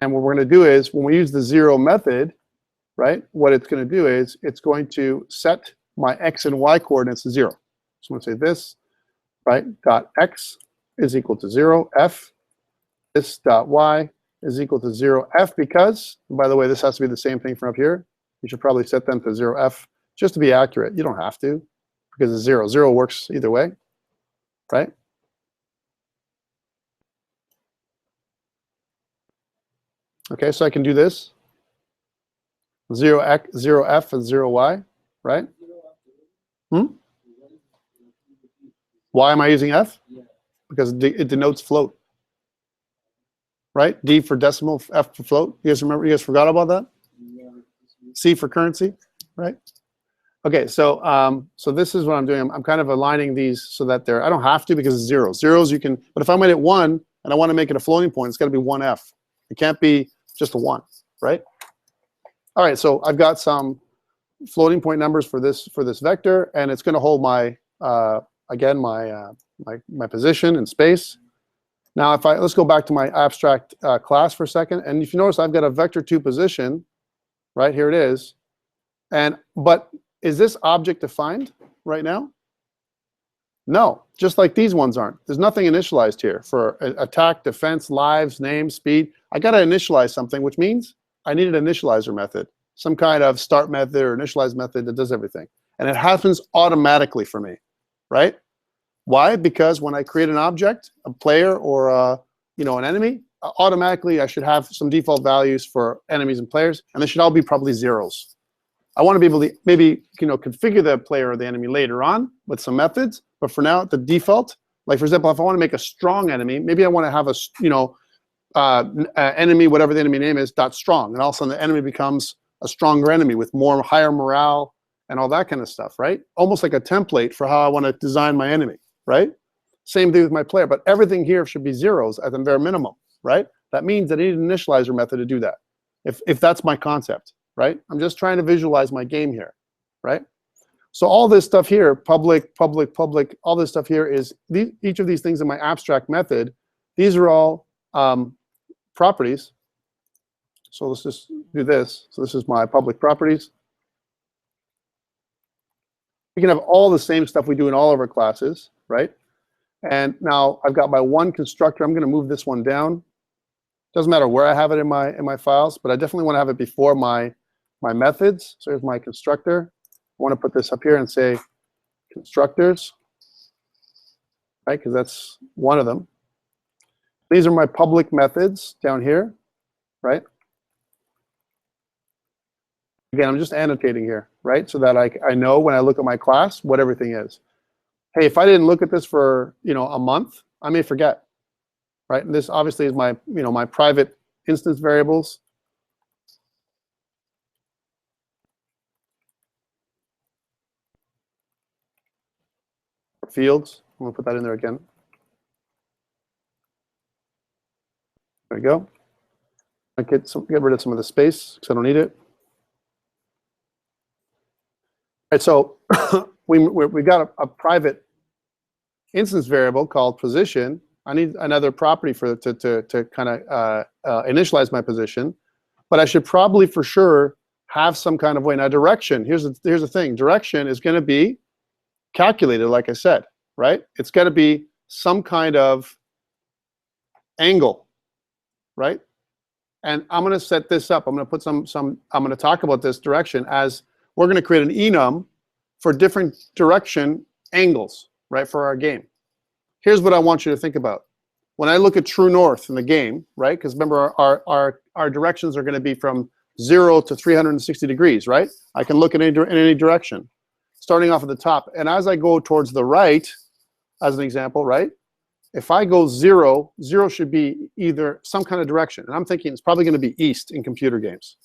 And what we're going to do is, when we use the 0 method, right, what it's going to do is it's going to set my x and y coordinates to 0. So I'm going to say this, right, dot x is equal to 0, f, this dot y is equal to 0, f, because, by the way, this has to be the same thing from up here. You should probably set them to 0, f, just to be accurate. You don't have to, because it's 0. 0 works either way, right? Okay, so I can do this. 0x, 0f, and 0y, right? Why am I using f? Because it denotes float, right? D for decimal, F for float. You guys remember? You guys forgot about that? C for currency, right? Okay, so so this is what I'm doing. I'm kind of aligning these so that I don't have to, because it's 0. Zeros you can, but if I'm at 1 and I want to make it a floating point, it's got to be 1f. It can't be just a 1, right? All right, so I've got some floating point numbers for this vector, and it's going to hold my again my position in space. Now, let's go back to my abstract class for a second, and if you notice, I've got a vector2 position, right here it is, but is this object defined right now? No, just like these ones aren't. There's nothing initialized here for attack, defense, lives, name, speed. I got to initialize something, which means I need an initializer method, some kind of start method or initialize method that does everything. And it happens automatically for me, right? Why? Because when I create an object, a player or an enemy, automatically I should have some default values for enemies and players, and they should all be probably zeros. I want to be able to maybe configure the player or the enemy later on with some methods, but for now, the default, like for example, if I want to make a strong enemy, maybe I want to have a enemy, whatever the enemy name is, .strong, and all of a sudden the enemy becomes a stronger enemy with higher morale and all that kind of stuff, right? Almost like a template for how I want to design my enemy, right? Same thing with my player, but everything here should be zeros at the bare minimum, right? That means that I need an initializer method to do that, if that's my concept, right? I'm just trying to visualize my game here, right? So all this stuff here, public, public, public, all this stuff here is, each of these things in my abstract method, these are all properties. So let's just do this. So this is my public properties. We can have all the same stuff we do in all of our classes, right? And now I've got my one constructor. I'm going to move this one down. Doesn't matter where I have it in my files, but I definitely want to have it before my methods. So here's my constructor. I want to put this up here and say constructors, right? Because that's one of them. These are my public methods down here, right? Again, I'm just annotating here, right? So that I know when I look at my class what everything is. Hey, if I didn't look at this for a month, I may forget, right? And this obviously is my my private instance variables. Fields. I'm gonna put that in there again. There we go. I get rid of some of the space because I don't need it. All right, so we got a private instance variable called position. I need another property to kind of initialize my position, but I should probably for sure have some kind of way. Now direction. Here's the thing. Direction is going to be calculated, like I said, right? It's got to be some kind of angle, right? And I'm going to set this up. I'm going to put I'm going to talk about this direction as we're going to create an enum for different direction angles, right, for our game. Here's what I want you to think about. When I look at true north in the game, right, because remember our directions are going to be from 0 to 360 degrees, right? I can look in any direction, starting off at the top. And as I go towards the right, as an example, right, if I go 0, 0 should be either some kind of direction. And I'm thinking it's probably going to be east in computer games,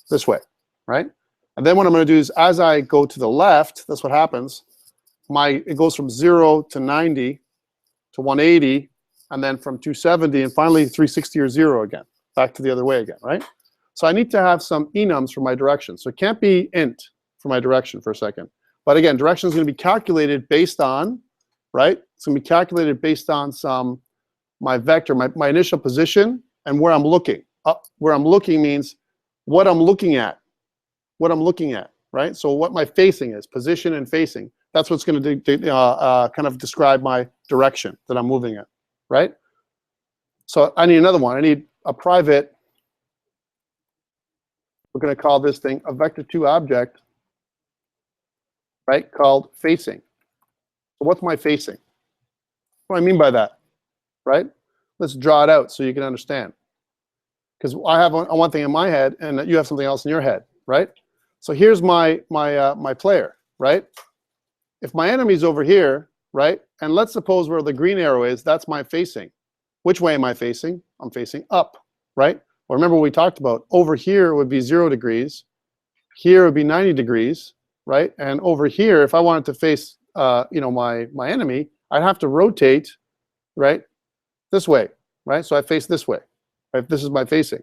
this way, right? And then what I'm going to do is as I go to the left, that's what happens. It goes from 0 to 90 to 180, and then from 270, and finally 360 or 0 again, back to the other way again, right? So I need to have some enums for my direction. So it can't be int for my direction for a second. But again, direction is going to be calculated based on, right? It's going to be calculated based on my vector, my initial position, and where I'm looking. Where I'm looking means what I'm looking at. What I'm looking at, right? So what my facing is, position and facing. That's what's going to kind of describe my direction that I'm moving in, right? So I need another one. I need a private, we're going to call this thing a VectorTo Object, right, called facing. So what's my facing? What do I mean by that, right? Let's draw it out so you can understand. Because I have one thing in my head, and you have something else in your head, right? So here's my player, right? If my enemy's over here, right, and let's suppose where the green arrow is, that's my facing. Which way am I facing? I'm facing up, right? Well, remember what we talked about. Over here would be 0 degrees. Here would be 90 degrees, right? And over here, if I wanted to face, my enemy, I'd have to rotate, right, this way, right? So I face this way. Right? This is my facing.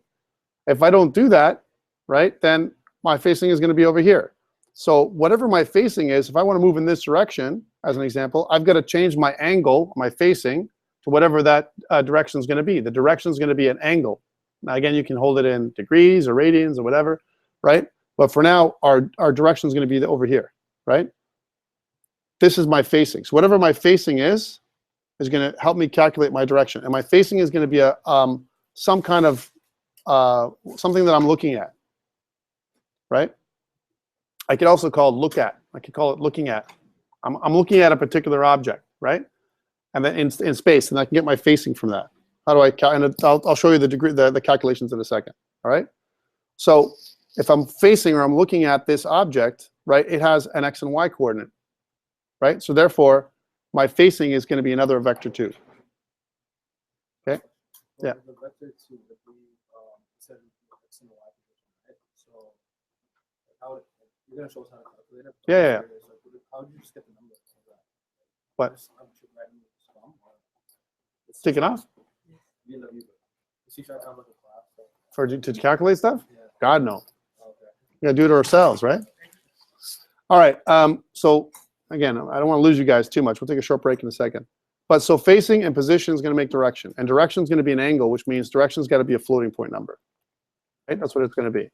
If I don't do that, right, then my facing is going to be over here. So whatever my facing is, if I want to move in this direction, as an example, I've got to change my angle, my facing, to whatever that direction is going to be. The direction is going to be an angle. Now, again, you can hold it in degrees or radians or whatever, right? But for now, our direction is going to be over here, right? this is my facing. So whatever my facing is going to help me calculate my direction. And my facing is going to be a some kind of something that I'm looking at, right? I could also call it look at. I could call it looking at. I'm looking at a particular object, right? And then in space, and I can get my facing from that. How do I? And I'll show you the degree, the calculations in a second. All right. So if I'm facing or I'm looking at this object, right, it has an x and y coordinate, right? So therefore, my facing is going to be another vector2. Okay. Yeah. The vector 2 that we said x and y position, right? So how you're going to show us how to calculate it? Yeah. So how did you just get the number of that? What? It's taken off? For to calculate stuff? Yeah. God no. Okay. We gotta do it ourselves, right? All right. So again, I don't want to lose you guys too much. We'll take a short break in a second. But so facing and position is going to make direction, and direction is going to be an angle, which means direction's got to be a floating point number. Right? That's what it's going to be.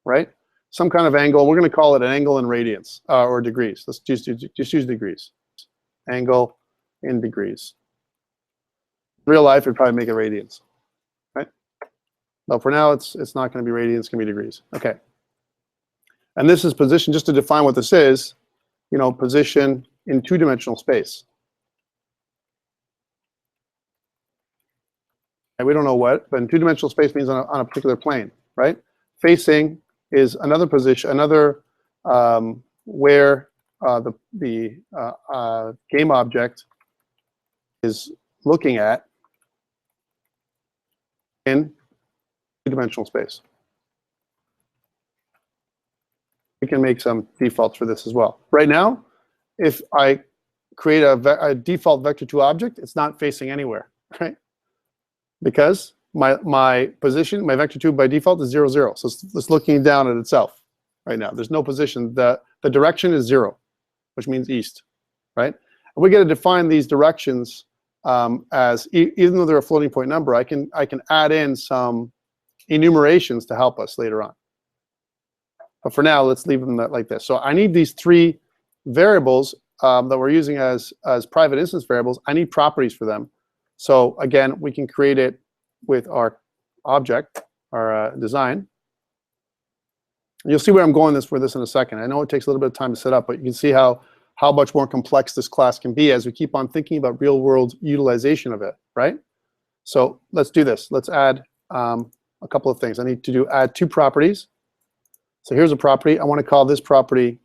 Right? Some kind of angle. We're going to call it an angle in radians or degrees. Let's just use degrees. Angle in degrees. In real life, it'd probably make it radians. Right? But for now, it's not going to be radians. It's going to be degrees. Okay. And this is position. Just to define what this is, you know, position in two-dimensional space. And we don't know what, but in two-dimensional space means on a particular plane, right? Facing is another position, another where the game object is looking at in two-dimensional space. We can make some defaults for this as well. Right now, if I create a default vector2 object, it's not facing anywhere, right? Because my position, my vector2 by default is 0, 0. So it's looking down at itself right now. There's no position. The direction is 0, which means east, right? And we got to define these directions as even though they're a floating point number, I can add in some enumerations to help us later on. But for now, let's leave them like this. So I need these three variables that we're using as private instance variables. I need properties for them. So again, we can create it with our object, our design. You'll see where I'm going with this in a second. I know it takes a little bit of time to set up, but you can see how much more complex this class can be as we keep on thinking about real-world utilization of it, right? So let's do this. Let's add a couple of things. I need to add two properties. So here's a property. I want to call this property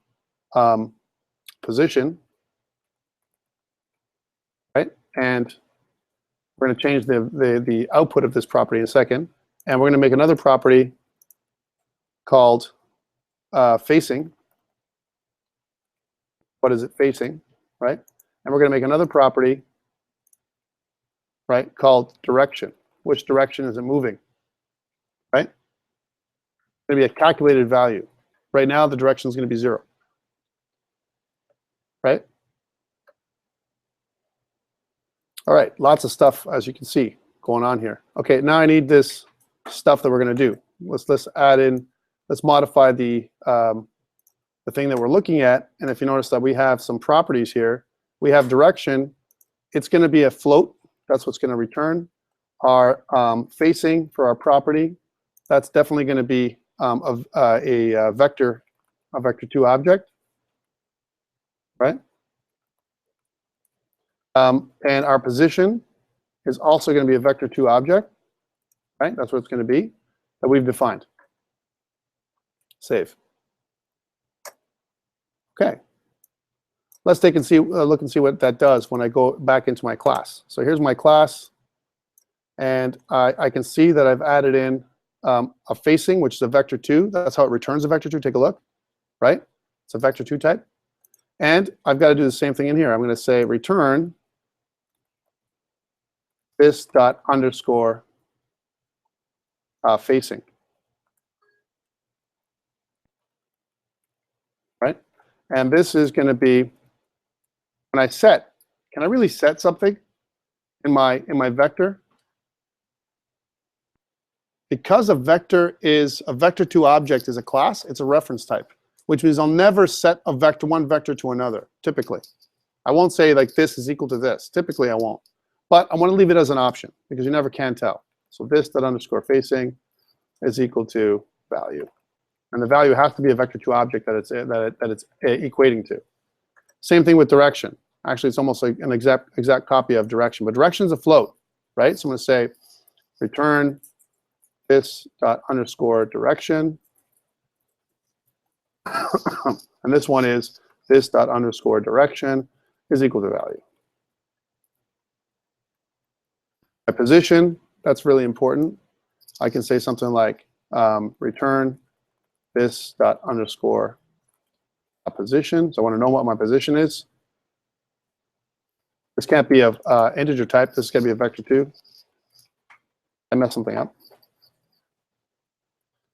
position, right? And we're going to change the output of this property in a second. And we're going to make another property called facing. What is it facing, right? And we're going to make another property, right, called direction. Which direction is it moving, right? It's going to be a calculated value. Right now, the direction is going to be 0, right? All right, lots of stuff, as you can see, going on here. Okay, now I need this stuff that we're going to do. Let's add in, let's modify the thing that we're looking at. And if you notice that we have some properties here, we have direction. It's going to be a float. That's what's going to return. Our facing for our property, that's definitely going to be a vector2 object, right? And our position is also going to be a vector2 object, right? That's what it's going to be that we've defined. Save. Okay. Let's take and look and see what that does when I go back into my class. So here's my class, and I can see that I've added in a facing, which is a vector2. That's how it returns a vector2. Take a look, right? It's a vector2 type. And I've got to do the same thing in here. I'm going to say return this dot underscore facing, right? And this is going to be when I set. Can I really set something in my vector? Because a vector2 object is a class, it's a reference type, which means I'll never set one vector to another, typically, I won't say like this is equal to this. Typically, I won't. But I want to leave it as an option because you never can tell. So this dot underscore facing is equal to value. And the value has to be a vector2 object that it's equating to. Same thing with direction. Actually, it's almost like an exact copy of direction. But direction is a float, right? So I'm going to say return this dot underscore direction. And this one is this dot underscore direction is equal to value. My position, that's really important. I can say something like return this dot underscore position. So I want to know what my position is. This can't be of integer type. This is going to be a vector2. I messed something up.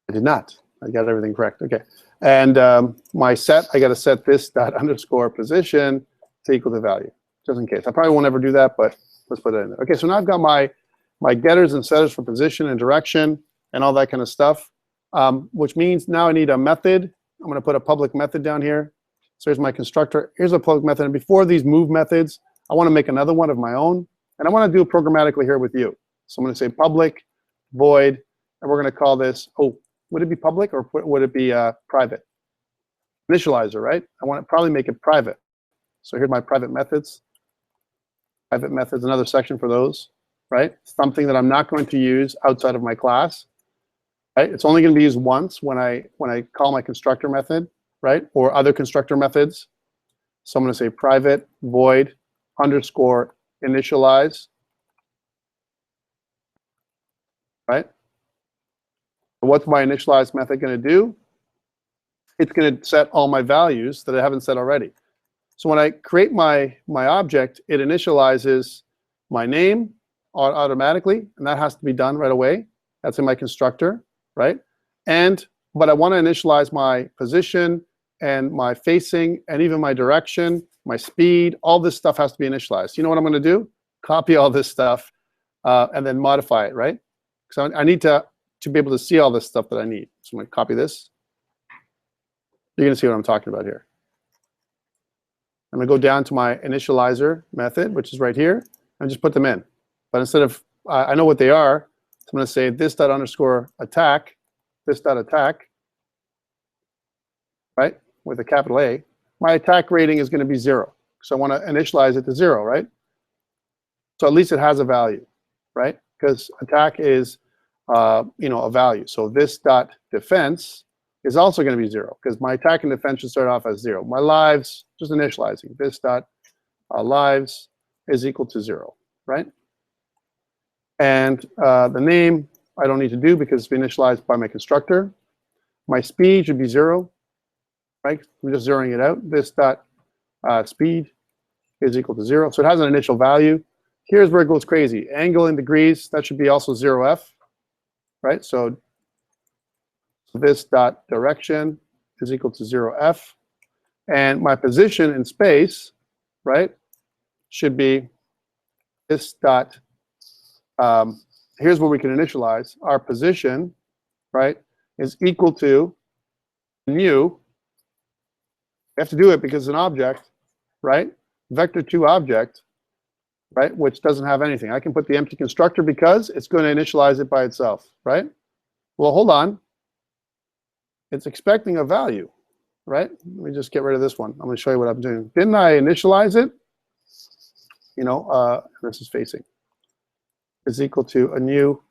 I did not. I got everything correct. Okay. And my set, I got to set this dot underscore position to equal to value, just in case. I probably won't ever do that, but let's put it in there. Okay, so now I've got my getters and setters for position and direction and all that kind of stuff, which means now I need a method. I'm going to put a public method down here. So here's my constructor. Here's a public method. And before these move methods, I want to make another one of my own. And I want to do it programmatically here with you. So I'm going to say public void, and we're going to call this, oh, would it be public or would it be private? Initializer, right? I want to probably make it private. So here's my private methods. Private methods, another section for those, right? Something that I'm not going to use outside of my class, right? It's only going to be used once when I call my constructor method, right? Or other constructor methods. So I'm going to say private void underscore initialize, right? What's my initialize method going to do? It's going to set all my values that I haven't set already. So when I create my object, it initializes my name automatically, and that has to be done right away. That's in my constructor, right? But I want to initialize my position and my facing and even my direction, my speed. All this stuff has to be initialized. You know what I'm going to do? Copy all this stuff and then modify it, right? So I need to be able to see all this stuff that I need. So I'm going to copy this. You're going to see what I'm talking about here. I'm going to go down to my initializer method, which is right here, and just put them in. But instead of, I know what they are, so I'm going to say this dot underscore attack, this dot attack, right, with a capital A. My attack rating is going to be 0. So I want to initialize it to 0, right? So at least it has a value, right? Because attack is, a value. So this dot defense is also going to be 0 because my attack and defense should start off as 0. My lives, just initializing, this dot lives is equal to 0, right? And the name I don't need to do because it's been initialized by my constructor. My speed should be 0, right? I'm just zeroing it out. This dot speed is equal to 0. So it has an initial value. Here's where it goes crazy. Angle in degrees, that should be also 0f, right? So this dot direction is equal to 0f. And my position in space, right, should be this dot, here's where we can initialize. Our position, right, is equal to mu. We have to do it because it's an object, right? Vector2 object, right, which doesn't have anything. I can put the empty constructor because it's going to initialize it by itself, right? Well, hold on. It's expecting a value, right? Let me just get rid of this one. I'm going to show you what I'm doing. Didn't I initialize it? This is facing. Is equal to a new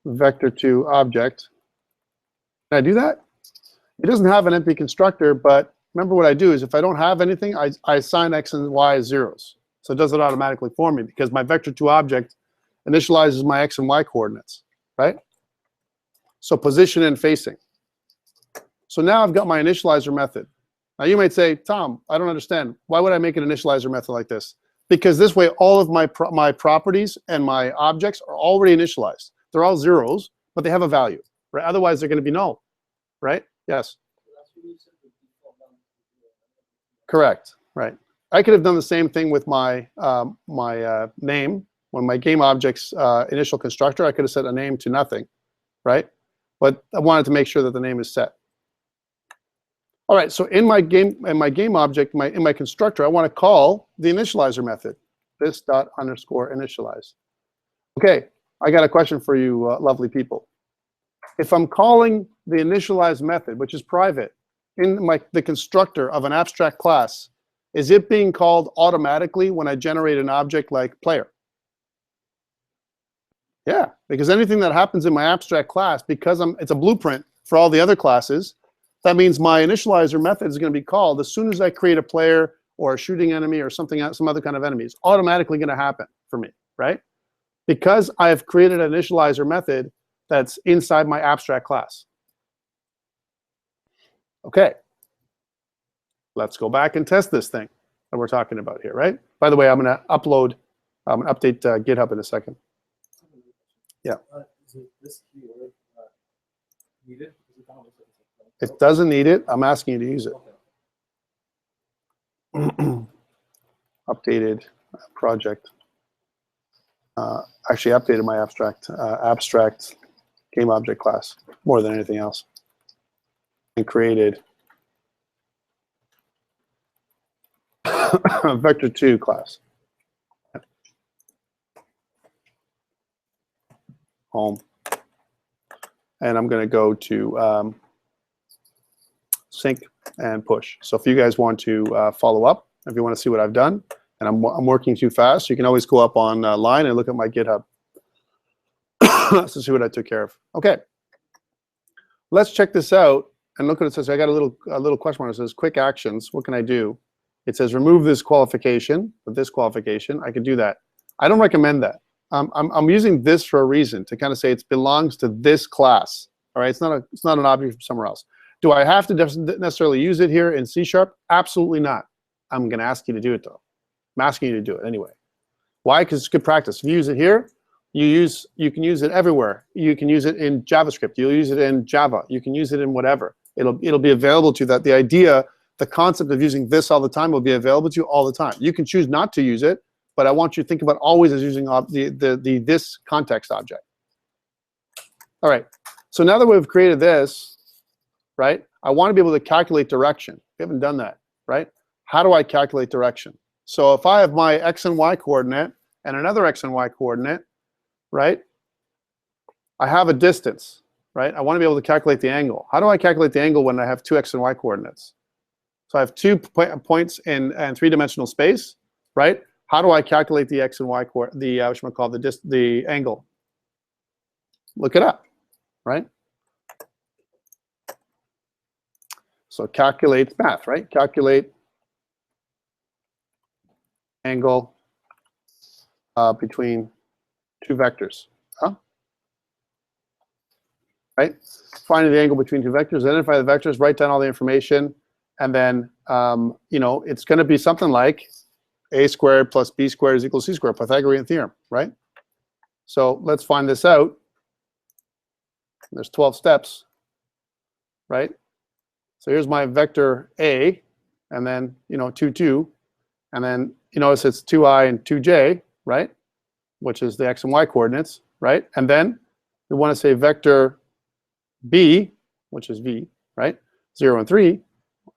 vector2 object. Can I do that? It doesn't have an empty constructor, but remember what I do is if I don't have anything, I assign x and y as zeros. So it does it automatically for me because my vector2 object initializes my x and y coordinates, right? So position and facing. So now I've got my initializer method. Now you might say, Tom, I don't understand. Why would I make an initializer method like this? Because this way all of my properties and my objects are already initialized. They're all zeros, but they have a value, right? Otherwise they're going to be null, right? Yes. Correct, right. I could have done the same thing with my name. When my game object's initial constructor, I could have set a name to nothing, right? But I wanted to make sure that the name is set. All right, so in my game object, in my constructor, I want to call the initializer method, this dot underscore initialize. Okay, I got a question for you, lovely people. If I'm calling the initialize method, which is private, in the constructor of an abstract class, is it being called automatically when I generate an object like player? Yeah, because anything that happens in my abstract class, because it's a blueprint for all the other classes, that means my initializer method is going to be called as soon as I create a player or a shooting enemy or something else, some other kind of enemy. It's automatically going to happen for me, right? Because I've created an initializer method that's inside my abstract class. Okay, let's go back and test this thing that we're talking about here, right? By the way, I'm going to update GitHub in a second. Yeah. Is this keyword needed? It doesn't need it. I'm asking you to use it. Okay. Updated project. Actually, updated my abstract game object class more than anything else, and created a VectorTo class. Home, and I'm going to go to sync and push. So if you guys want to follow up, if you want to see what I've done, and I'm working too fast, you can always go up online and look at my GitHub to see what I took care of. Okay, let's check this out and look what it says. I got a little question mark. It says quick actions. What can I do? It says remove this qualification with this qualification. I can do that. I don't recommend that. I'm using this for a reason, to kind of say it belongs to this class. All right, it's not an object from somewhere else. Do I have to necessarily use it here in C#? Absolutely not. I'm going to ask you to do it though. I'm asking you to do it anyway. Why? Because it's good practice. If you use it here, you can use it everywhere. You can use it in JavaScript. You'll use it in Java. You can use it in whatever. It'll be available to you. That the idea, the concept of using this all the time will be available to you all the time. You can choose not to use it, but I want you to think about always as using this context object. All right. So now that we've created this, right? I want to be able to calculate direction. We haven't done that, right? How do I calculate direction? So if I have my x and y coordinate and another x and y coordinate, right? I have a distance, right? I want to be able to calculate the angle. How do I calculate the angle when I have two x and y coordinates? So I have 2 points in three-dimensional space, right? How do I calculate the x and y the angle? Look it up, right? So calculate math, right? Calculate angle between two vectors, right? Find the angle between two vectors, identify the vectors, write down all the information, and then it's going to be something like a squared plus b squared is equal to c squared, Pythagorean theorem, right? So let's find this out. There's 12 steps, right? So here's my vector A, and then 2, 2, and then you notice it's 2i and 2j, right? Which is the x and y coordinates, right? And then we want to say vector B, which is v, right? 0 and 3.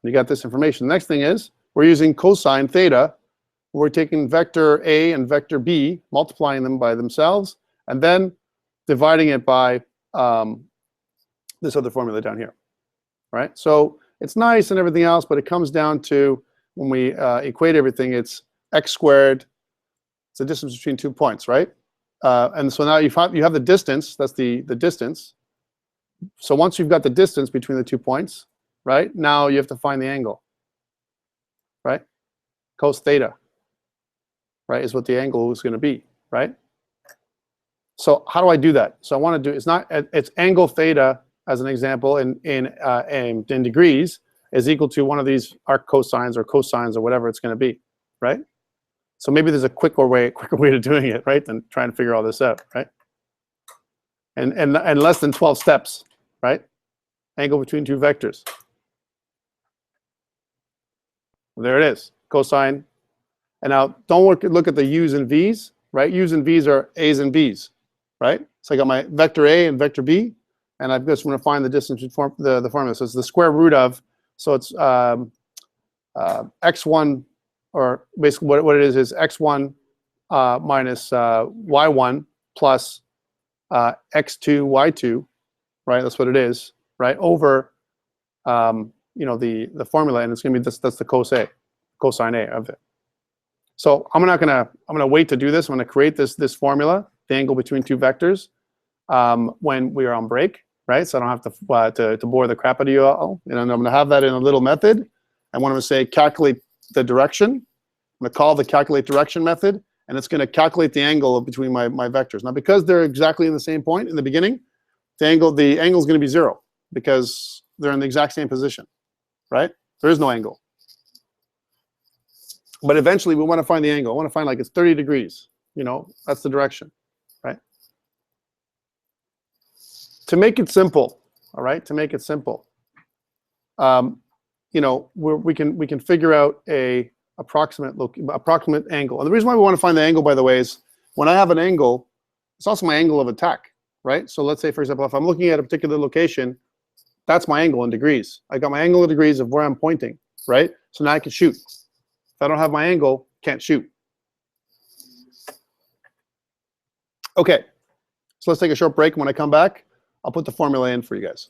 You got this information. The next thing is we're using cosine theta. We're taking vector A and vector B, multiplying them by themselves, and then dividing it by this other formula down here, right? So it's nice and everything else, but it comes down to when we equate everything, it's x squared. It's the distance between 2 points, right? And so now you have the distance. That's the distance. So once you've got the distance between the 2 points, right? Now you have to find the angle, right? Cos theta, right, is what the angle is going to be, right? So how do I do that? So I want to do, it's angle theta, as an example, in degrees, is equal to one of these arc cosines or cosines or whatever it's going to be, right? So maybe there's a quicker way to doing it, right, than trying to figure all this out, right? And less than 12 steps, right? Angle between two vectors. There it is, cosine. And now don't look at the u's and v's, right? U's and v's are a's and b's, right? So I got my vector A and vector B, and I just want to find the distance between the formula. So it's the square root of So it's x1, or basically what it is x1 minus y1 plus x2 y2, right? That's what it is, right? Over you know, the formula, and it's going to be this. That's the cosine A of it. So I'm gonna wait to do this. I'm gonna create this formula, the angle between two vectors, when we are on break, right? So I don't have to bore the crap out of you all. And I'm gonna have that in a little method. And when I'm gonna say calculate the direction, I'm gonna call the calculate direction method, and it's gonna calculate the angle between my vectors. Now, because they're exactly in the same point in the beginning, the angle is gonna be 0 because they're in the exact same position, right? There is no angle. But eventually we want to find the angle. I want to find like it's 30 degrees. You know, that's the direction, right? To make it simple, all right. To make it simple, you know, we can figure out a approximate angle. And the reason why we want to find the angle, by the way, is when I have an angle, it's also my angle of attack, right? So let's say, for example, if I'm looking at a particular location, that's my angle in degrees. I got my angle in degrees of where I'm pointing, right? So now I can shoot. If I don't have my angle, can't shoot. Okay, so let's take a short break. When I come back, I'll put the formula in for you guys.